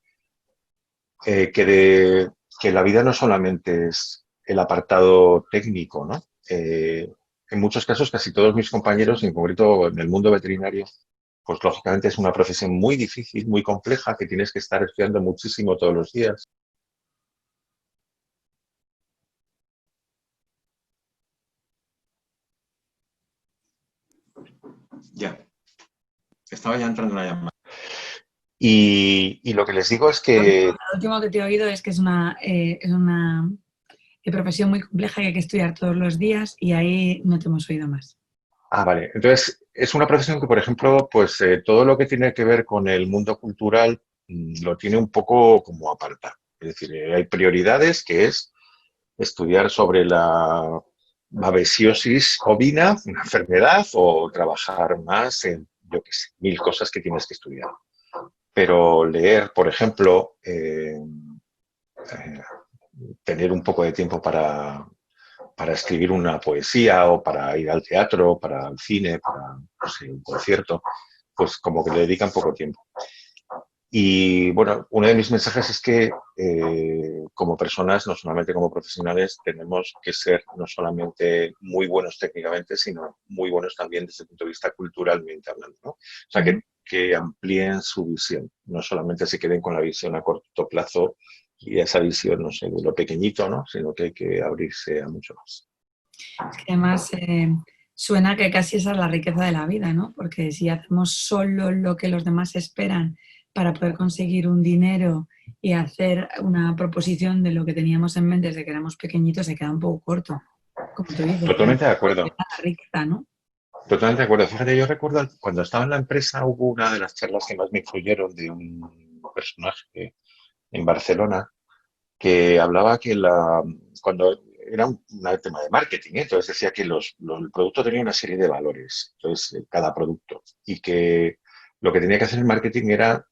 que la vida no solamente es el apartado técnico, ¿no? en muchos casos casi todos mis compañeros, en concreto en el mundo veterinario, pues lógicamente es una profesión muy difícil, muy compleja, que tienes que estar estudiando muchísimo todos los días. Ya, estaba ya entrando la llamada. Y lo que les digo es que Lo último que te he oído es que es una profesión muy compleja que hay que estudiar todos los días y ahí no te hemos oído más. vale. Entonces, es una profesión que, por ejemplo, pues todo lo que tiene que ver con el mundo cultural lo tiene un poco como apartado. Es decir, hay prioridades que es estudiar sobre la babesiosis ovina, una enfermedad, o trabajar más en, yo qué sé, mil cosas que tienes que estudiar. Pero leer, por ejemplo, tener un poco de tiempo para escribir una poesía o para ir al teatro, para el cine, para no sé, un concierto, pues como que le dedican poco tiempo. Y bueno, uno de mis mensajes es que como personas, no solamente como profesionales, tenemos que ser no solamente muy buenos técnicamente, sino muy buenos también desde el punto de vista culturalmente hablando, ¿no? O sea, que amplíen su visión, no solamente se queden con la visión a corto plazo y esa visión, no sé, de lo pequeñito, ¿no? Sino que hay que abrirse a mucho más. Es que además suena que casi esa es la riqueza de la vida, ¿no? Porque si hacemos solo lo que los demás esperan para poder conseguir un dinero y hacer una proposición de lo que teníamos en mente desde que éramos pequeñitos, se queda un poco corto, como tú dices, la Totalmente de acuerdo. riqueza, ¿no? Totalmente de acuerdo. Fíjate, yo recuerdo cuando estaba en la empresa hubo una de las charlas que más me influyeron de un personaje en Barcelona que hablaba que cuando era un tema de marketing, ¿eh? Entonces decía que el producto tenía una serie de valores, entonces cada producto, y que lo que tenía que hacer el marketing era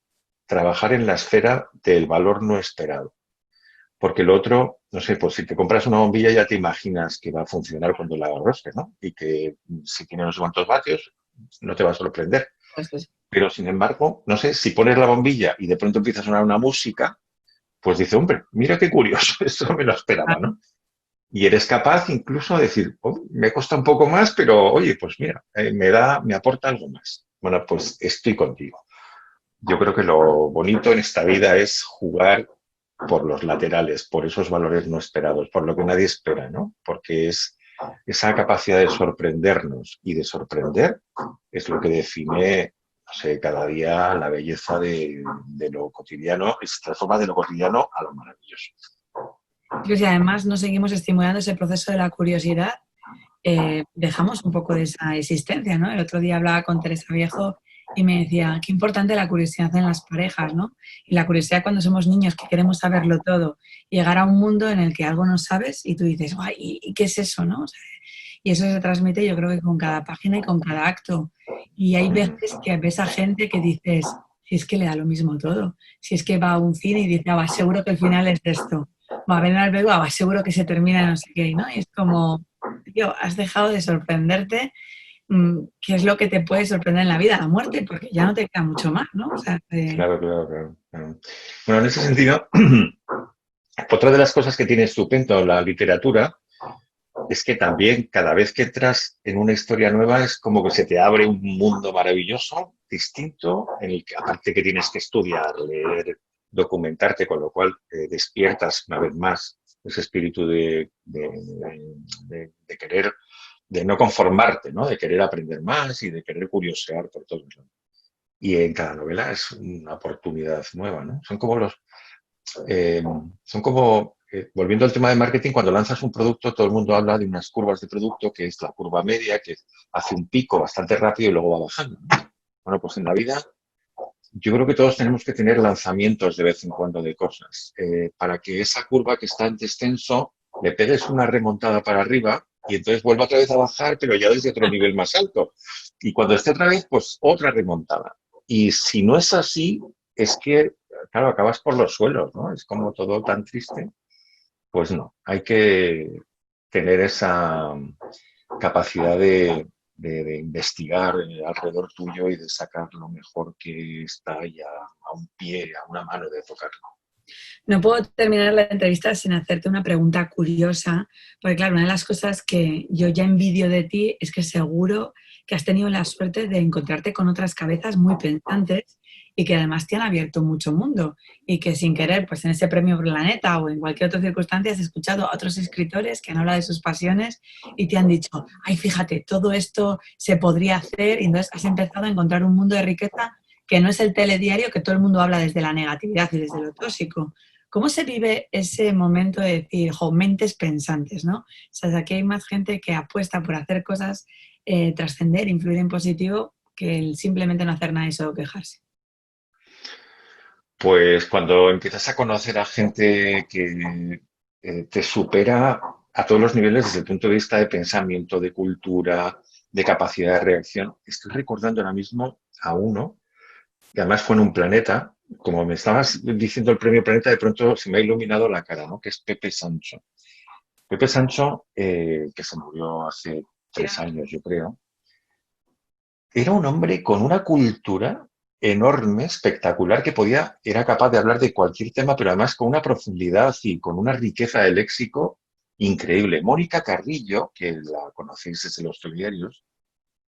trabajar en la esfera del valor no esperado. Porque lo otro, no sé, pues si te compras una bombilla ya te imaginas que va a funcionar cuando la arrosques, ¿no? Y que si tiene no sé cuántos vatios, no te va a sorprender. Pues, Pero sin embargo, no sé, si pones la bombilla y de pronto empieza a sonar una música, pues dice, hombre, mira qué curioso, eso no me lo esperaba, ¿no? Y eres capaz incluso de decir, oh, me cuesta un poco más, pero oye, pues mira, me aporta algo más. Bueno, pues estoy contigo. Yo creo que lo bonito en esta vida es jugar por los laterales, por esos valores no esperados, por lo que nadie espera, ¿no? Porque es esa capacidad de sorprendernos y de sorprender es lo que define, no sé, cada día la belleza de lo cotidiano, y se transforma de lo cotidiano a lo maravilloso. y además no seguimos estimulando ese proceso de la curiosidad, dejamos un poco de esa existencia, ¿no? El otro día hablaba con Teresa Viejo y me decía, qué importante la curiosidad en las parejas, ¿no? Y la curiosidad cuando somos niños, que queremos saberlo todo, llegar a un mundo en el que algo no sabes y tú dices, guay, ¿y qué es eso, no? O sea, y eso se transmite yo creo que con cada página y con cada acto. Y hay veces que ves a gente que dices, si es que le da lo mismo todo, si es que va a un cine y dice, ah, va, seguro que el final es de esto, va a ver al bebé, va, seguro que se termina no sé qué, ¿no? Y es como, tío, has dejado de sorprenderte, qué es lo que te puede sorprender en la vida, la muerte, porque ya no te queda mucho más, ¿no? O sea, Claro, claro, claro, claro. Bueno, en ese sentido, otra de las cosas que tiene estupendo la literatura es que también cada vez que entras en una historia nueva es como que se te abre un mundo maravilloso, distinto, en el que aparte que tienes que estudiar, leer, documentarte, con lo cual despiertas una vez más ese espíritu de querer, de no conformarte, ¿no? De querer aprender más y de querer curiosear por todo. Y en cada novela es una oportunidad nueva, ¿no? Eh, son como, volviendo al tema de marketing, cuando lanzas un producto, todo el mundo habla de unas curvas de producto, que es la curva media, que hace un pico bastante rápido y luego va bajando, ¿no? Bueno, pues en la vida yo creo que todos tenemos que tener lanzamientos de vez en cuando de cosas, para que esa curva que está en descenso le pegues una remontada para arriba y entonces vuelva otra vez a bajar, pero ya desde otro nivel más alto. Y cuando esté otra vez, pues otra remontada. Y si no es así, es que, claro, acabas por los suelos, ¿no? Es como todo tan triste. Pues no, hay que tener esa capacidad de investigar alrededor tuyo y de sacar lo mejor que está ya a un pie, a una mano de tocarlo. No puedo terminar la entrevista sin hacerte una pregunta curiosa, porque claro, una de las cosas que yo ya envidio de ti es que seguro que has tenido la suerte de encontrarte con otras cabezas muy pensantes y que además te han abierto mucho mundo y que sin querer, pues en ese premio Planeta o en cualquier otra circunstancia has escuchado a otros escritores que han hablado de sus pasiones y te han dicho, ay, fíjate, todo esto se podría hacer y entonces has empezado a encontrar un mundo de riqueza que no es el telediario que todo el mundo habla desde la negatividad y desde lo tóxico. ¿Cómo se vive ese momento de decir, jo, mentes pensantes, ¿no? O sea, aquí hay más gente que apuesta por hacer cosas, trascender, influir en positivo, que el simplemente no hacer nada y solo quejarse. Pues cuando empiezas a conocer a gente que te supera a todos los niveles desde el punto de vista de pensamiento, de cultura, de capacidad de reacción. Estoy recordando ahora mismo a uno, que además fue en un planeta, como me estabas diciendo el premio Planeta, de pronto se me ha iluminado la cara, ¿no? Que es Pepe Sancho. Pepe Sancho, que se murió hace 3 años, yo creo, era un hombre con una cultura enorme, espectacular, que era capaz de hablar de cualquier tema, pero además con una profundidad y con una riqueza de léxico increíble. Mónica Carrillo, que la conocéis desde los telediarios,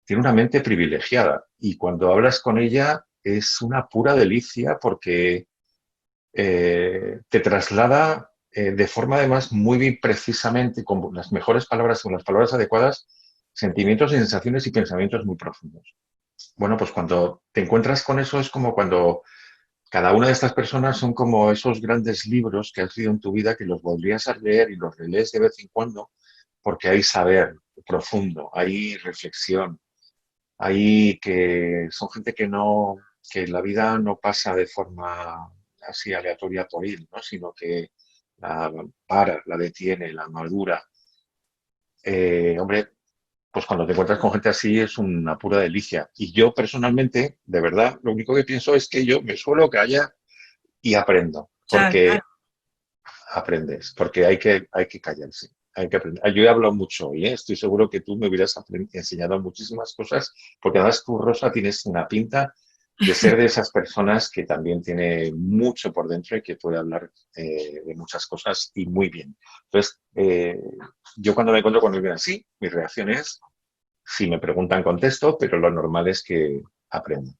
tiene una mente privilegiada y cuando hablas con ella es una pura delicia porque te traslada de forma además muy bien precisamente, con las mejores palabras, con las palabras adecuadas, sentimientos y sensaciones y pensamientos muy profundos. Bueno, pues cuando te encuentras con eso es como cuando cada una de estas personas son como esos grandes libros que has leído en tu vida que los volvías a leer y los relees de vez en cuando porque hay saber profundo, hay reflexión, hay que son gente que la vida no pasa de forma así aleatoria por ir, ¿no? Sino que la para, la detiene, la madura. Hombre, pues cuando te encuentras con gente así es una pura delicia. Y yo personalmente, de verdad, lo único que pienso es que yo me suelo callar y aprendo, Claro, claro. porque aprendes, porque hay que callarse. Hay que aprender. Yo he hablado mucho hoy, ¿eh? Estoy seguro que tú me hubieras enseñado muchísimas cosas, porque además tú, Rosa, tienes una pinta de ser de esas personas que también tiene mucho por dentro y que puede hablar de muchas cosas y muy bien. Entonces, yo cuando me encuentro con alguien así, mi reacción es, si me preguntan, contesto, pero lo normal es que aprendo.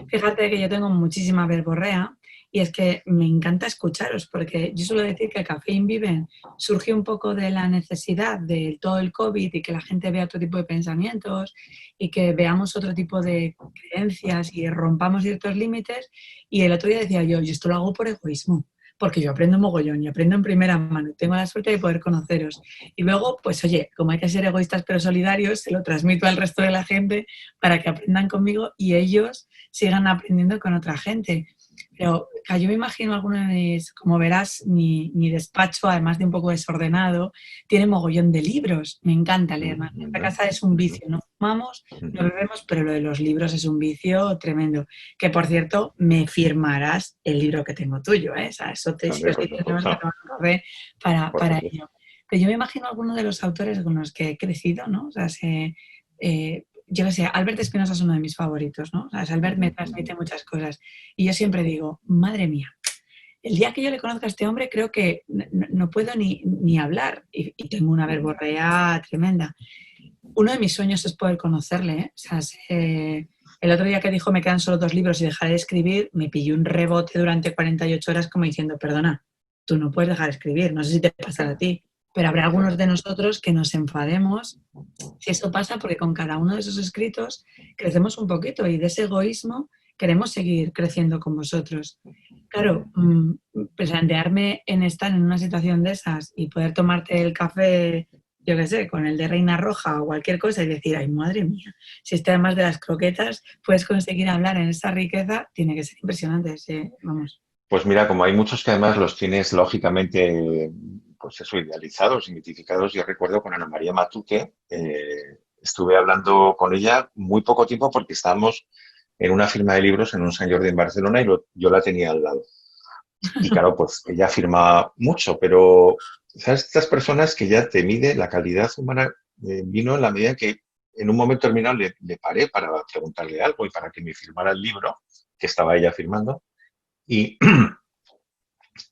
Fíjate que yo tengo muchísima verborrea y es que me encanta escucharos porque yo suelo decir que Café Inviven surgió un poco de la necesidad de todo el COVID y que la gente vea otro tipo de pensamientos y que veamos otro tipo de creencias y rompamos ciertos límites. Y el otro día decía yo esto lo hago por egoísmo, porque yo aprendo mogollón y aprendo en primera mano. Tengo la suerte de poder conoceros. Y luego, pues oye, como hay que ser egoístas pero solidarios, se lo transmito al resto de la gente para que aprendan conmigo y ellos sigan aprendiendo con otra gente. Pero yo me imagino algunos de mis, como verás, mi despacho, además de un poco desordenado, tiene mogollón de libros. Me encanta leer. En esta casa es un vicio. No fumamos, no bebemos, pero lo de los libros es un vicio tremendo. Que, por cierto, me firmarás el libro que tengo tuyo, ¿eh? O sea, eso te, sí Hombre, o por sí tenemos que supuesto, tomar un café por para supuesto. ello. Pero yo me imagino algunos de los autores con los que he crecido, ¿no? O sea, yo qué sé, Albert Espinosa es uno de mis favoritos, ¿no? O sea, Albert me transmite muchas cosas. Y yo siempre digo, madre mía, el día que yo le conozca a este hombre creo que no puedo ni hablar y tengo una verborrea tremenda. Uno de mis sueños es poder conocerle, ¿eh? O sea, el otro día que dijo me quedan solo 2 libros y dejaré de escribir, me pilló un rebote durante 48 horas como diciendo, perdona, tú no puedes dejar de escribir, no sé si te pasa a Claro, ti, pero habrá algunos claro. de nosotros que nos enfademos si eso pasa porque con cada uno de esos escritos crecemos un poquito y de ese egoísmo queremos seguir creciendo con vosotros. Claro, plantearme en estar en una situación de esas y poder tomarte el café, yo qué sé, con el de Reina Roja o cualquier cosa y decir, ay, madre mía, si este además de las croquetas puedes conseguir hablar en esa riqueza, tiene que ser impresionante, sí, vamos. Pues mira, como hay muchos que además los tienes lógicamente, pues eso, idealizados y mitificados, yo recuerdo con Ana María Matute, estuve hablando con ella muy poco tiempo porque estábamos en una firma de libros en un Sant Jordi en Barcelona y yo la tenía al lado. Y claro, pues ella firma mucho, pero ¿sabes? Estas personas que ya te mide la calidad humana, vino en la medida que en un momento terminado le paré para preguntarle algo y para que me firmara el libro que estaba ella firmando. Y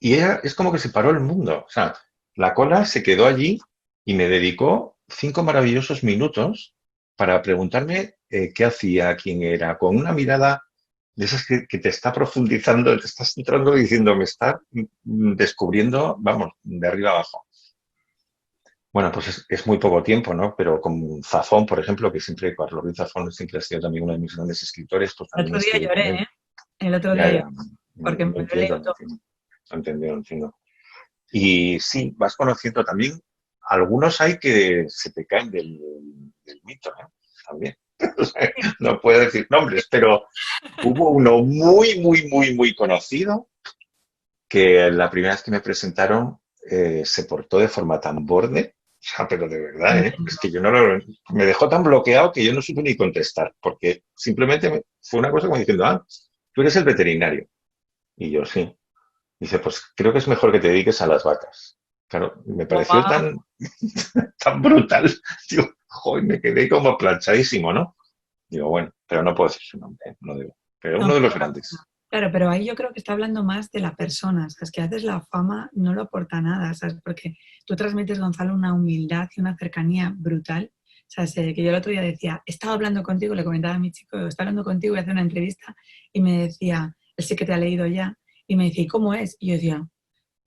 Y es como que se paró el mundo. O sea, la cola se quedó allí y me dedicó 5 maravillosos minutos para preguntarme qué hacía, quién era, con una mirada de esas que te está profundizando, te estás entrando diciendo, me está descubriendo, vamos, de arriba abajo. Bueno, pues es muy poco tiempo, ¿no? Pero con Zafón, por ejemplo, que siempre, Carlos Ruiz Zafón siempre ha sido también uno de mis grandes escritores, pues El también otro día escribí con lloré, él. ¿eh? El otro Ya, día lloré, ya, porque me lo lo he entiendo, leído lo todo. entiendo. Lo entiendo, lo entiendo. Y sí, vas conociendo también, algunos hay que se te caen del mito, ¿eh? También. O sea, no puedo decir nombres, pero hubo uno muy conocido que la primera vez que me presentaron se portó de forma tan borde, o sea, pero de verdad, ¿eh? Es que yo no me dejó tan bloqueado que yo no supe ni contestar, porque simplemente fue una cosa como diciendo, ah, tú eres el veterinario. Y yo sí. Dice, pues creo que es mejor que te dediques a las vacas. Claro, me pareció Guau. tan brutal. Digo, joder, me quedé como planchadísimo, ¿no? Digo, bueno, pero no puedo decir su nombre, no debo. Pero No, uno de los no pasa nada. grandes. Claro, pero ahí yo creo que está hablando más de la persona, ¿sabes? Que a veces la fama no lo aporta nada, ¿sabes? Porque tú transmites, Gonzalo, una humildad y una cercanía brutal. ¿Sabes? Que yo el otro día decía, estaba hablando contigo, le comentaba a mi chico, estaba hablando contigo, voy a hacer una entrevista, y me decía, él sí que te ha leído ya, y me decía, ¿y cómo es? Y yo decía,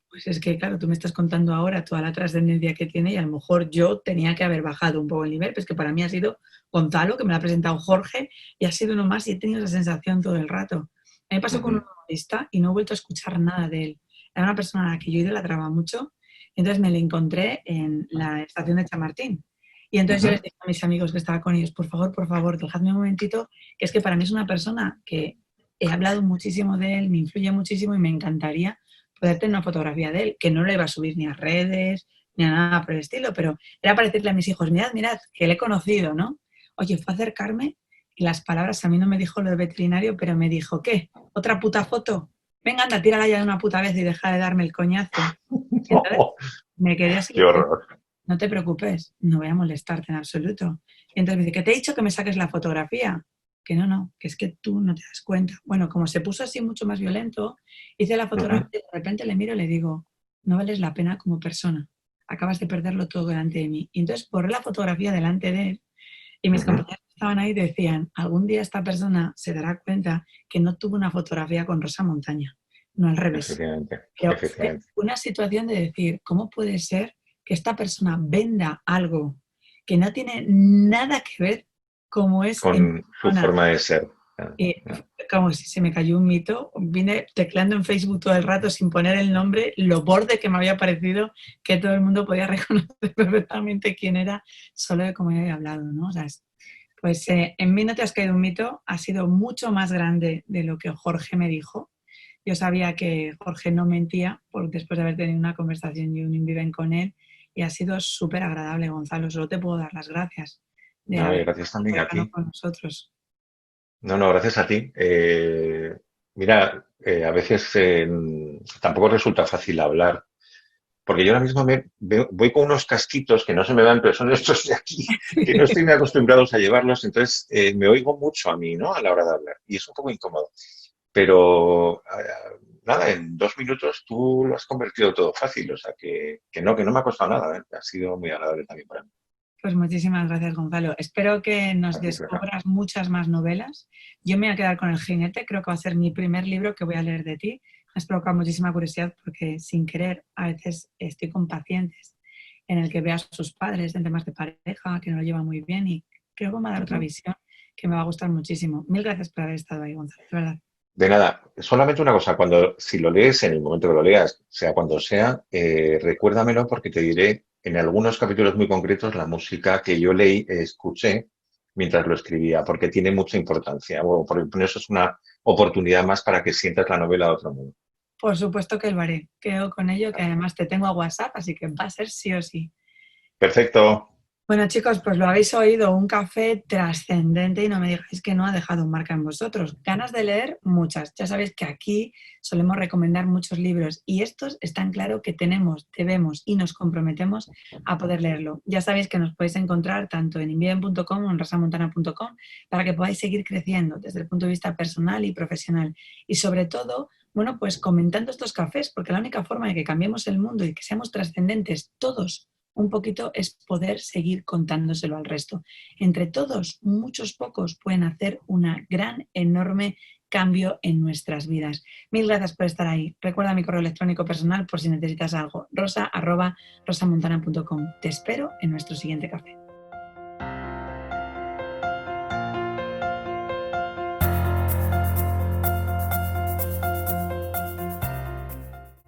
pues es que, claro, tú me estás contando ahora toda la trascendencia que tiene y a lo mejor yo tenía que haber bajado un poco el nivel, pues que para mí ha sido Gonzalo, que me lo ha presentado Jorge, y ha sido uno más y he tenido esa sensación todo el rato. A mí me pasó con un Ujú, humorista y no he vuelto a escuchar nada de él. Era una persona a la que yo idolatraba mucho, y entonces me la encontré en la estación de Chamartín. Y entonces yo les ujú. dije a mis amigos que estaba con ellos, por favor, dejadme un momentito, que es que para mí es una persona que he hablado muchísimo de él, me influye muchísimo y me encantaría poder tener una fotografía de él, que no la iba a subir ni a redes, ni a nada por el estilo, pero era para decirle a mis hijos, mirad, que le he conocido, ¿no? Oye, fue a acercarme y las palabras, a mí no me dijo lo de veterinario, pero me dijo, ¿qué? ¿Otra puta foto? Venga, anda, tírala ya de una puta vez y deja de darme el coñazo. Y entonces me quedé así, Qué horror. no te preocupes, no voy a molestarte en absoluto. Y entonces me dice, ¿qué te he dicho que me saques la fotografía? Que no, que es que tú no te das cuenta. Bueno, como se puso así mucho más violento, hice la Ujú, fotografía y de repente le miro y le digo, no vales la pena como persona. Acabas de perderlo todo delante de mí. Y entonces borré la fotografía delante de él y mis ujú. compañeros que estaban ahí decían, algún día esta persona se dará cuenta que no tuvo una fotografía con Rosa Montaña, no al revés. Efectivamente, Pero fue efectivamente. una situación de decir, ¿cómo puede ser que esta persona venda algo que no tiene nada que ver como es en Con su persona? forma de ser. Ah, Y ah. como si se me cayó un mito, vine tecleando en Facebook todo el rato sin poner el nombre, lo borde que me había parecido que todo el mundo podía reconocer perfectamente quién era, solo de cómo había hablado, ¿no? O sea, pues en mí no te has caído un mito, ha sido mucho más grande de lo que Jorge me dijo. Yo sabía que Jorge no mentía después de haber tenido una conversación y un inviven con él y ha sido súper agradable, Gonzalo. Solo te puedo dar las gracias de No, y haber gracias estado también a cercano ti. con nosotros. No, no, gracias a ti. Mira, a veces tampoco resulta fácil hablar, porque yo ahora mismo voy con unos casquitos que no se me dan, pero son estos de aquí, que no estoy muy acostumbrados a llevarlos, entonces me oigo mucho a mí, ¿no? A la hora de hablar, y es un poco incómodo. Pero nada, en 2 minutos tú lo has convertido todo fácil, o sea que no me ha costado nada, ¿eh? Ha sido muy agradable también para mí. Pues muchísimas gracias, Gonzalo. Espero que nos A ti, Clara. descubras muchas más novelas. Yo me voy a quedar con El Jinete, creo que va a ser mi primer libro que voy a leer de ti. Me has provocado muchísima curiosidad porque sin querer a veces estoy con pacientes en el que veo a sus padres en temas de pareja, que no lo llevan muy bien y creo que me va a dar otra Ujú. visión que me va a gustar muchísimo. Mil gracias por haber estado ahí, Gonzalo, de verdad. De nada, solamente una cosa, si lo lees, en el momento que lo leas, sea cuando sea, recuérdamelo porque te diré en algunos capítulos muy concretos la música que yo leí, escuché mientras lo escribía, porque tiene mucha importancia. O por eso es una oportunidad más para que sientas la novela de otro modo. Por supuesto que lo haré. Quedo con ello, que además te tengo a WhatsApp, así que va a ser sí o sí. Perfecto. Bueno, chicos, pues lo habéis oído, un café trascendente y no me digáis que no ha dejado marca en vosotros. Ganas de leer, muchas. Ya sabéis que aquí solemos recomendar muchos libros y estos están claro que tenemos, debemos y nos comprometemos a poder leerlo. Ya sabéis que nos podéis encontrar tanto en inviven.com o en rosamontana.com para que podáis seguir creciendo desde el punto de vista personal y profesional. Y sobre todo, bueno, pues comentando estos cafés, porque la única forma de que cambiemos el mundo y que seamos trascendentes todos un poquito es poder seguir contándoselo al resto. Entre todos, muchos pocos pueden hacer una gran, enorme cambio en nuestras vidas. Mil gracias por estar ahí. Recuerda mi correo electrónico personal por si necesitas algo, rosa@rosamontana.com. Te espero en nuestro siguiente café.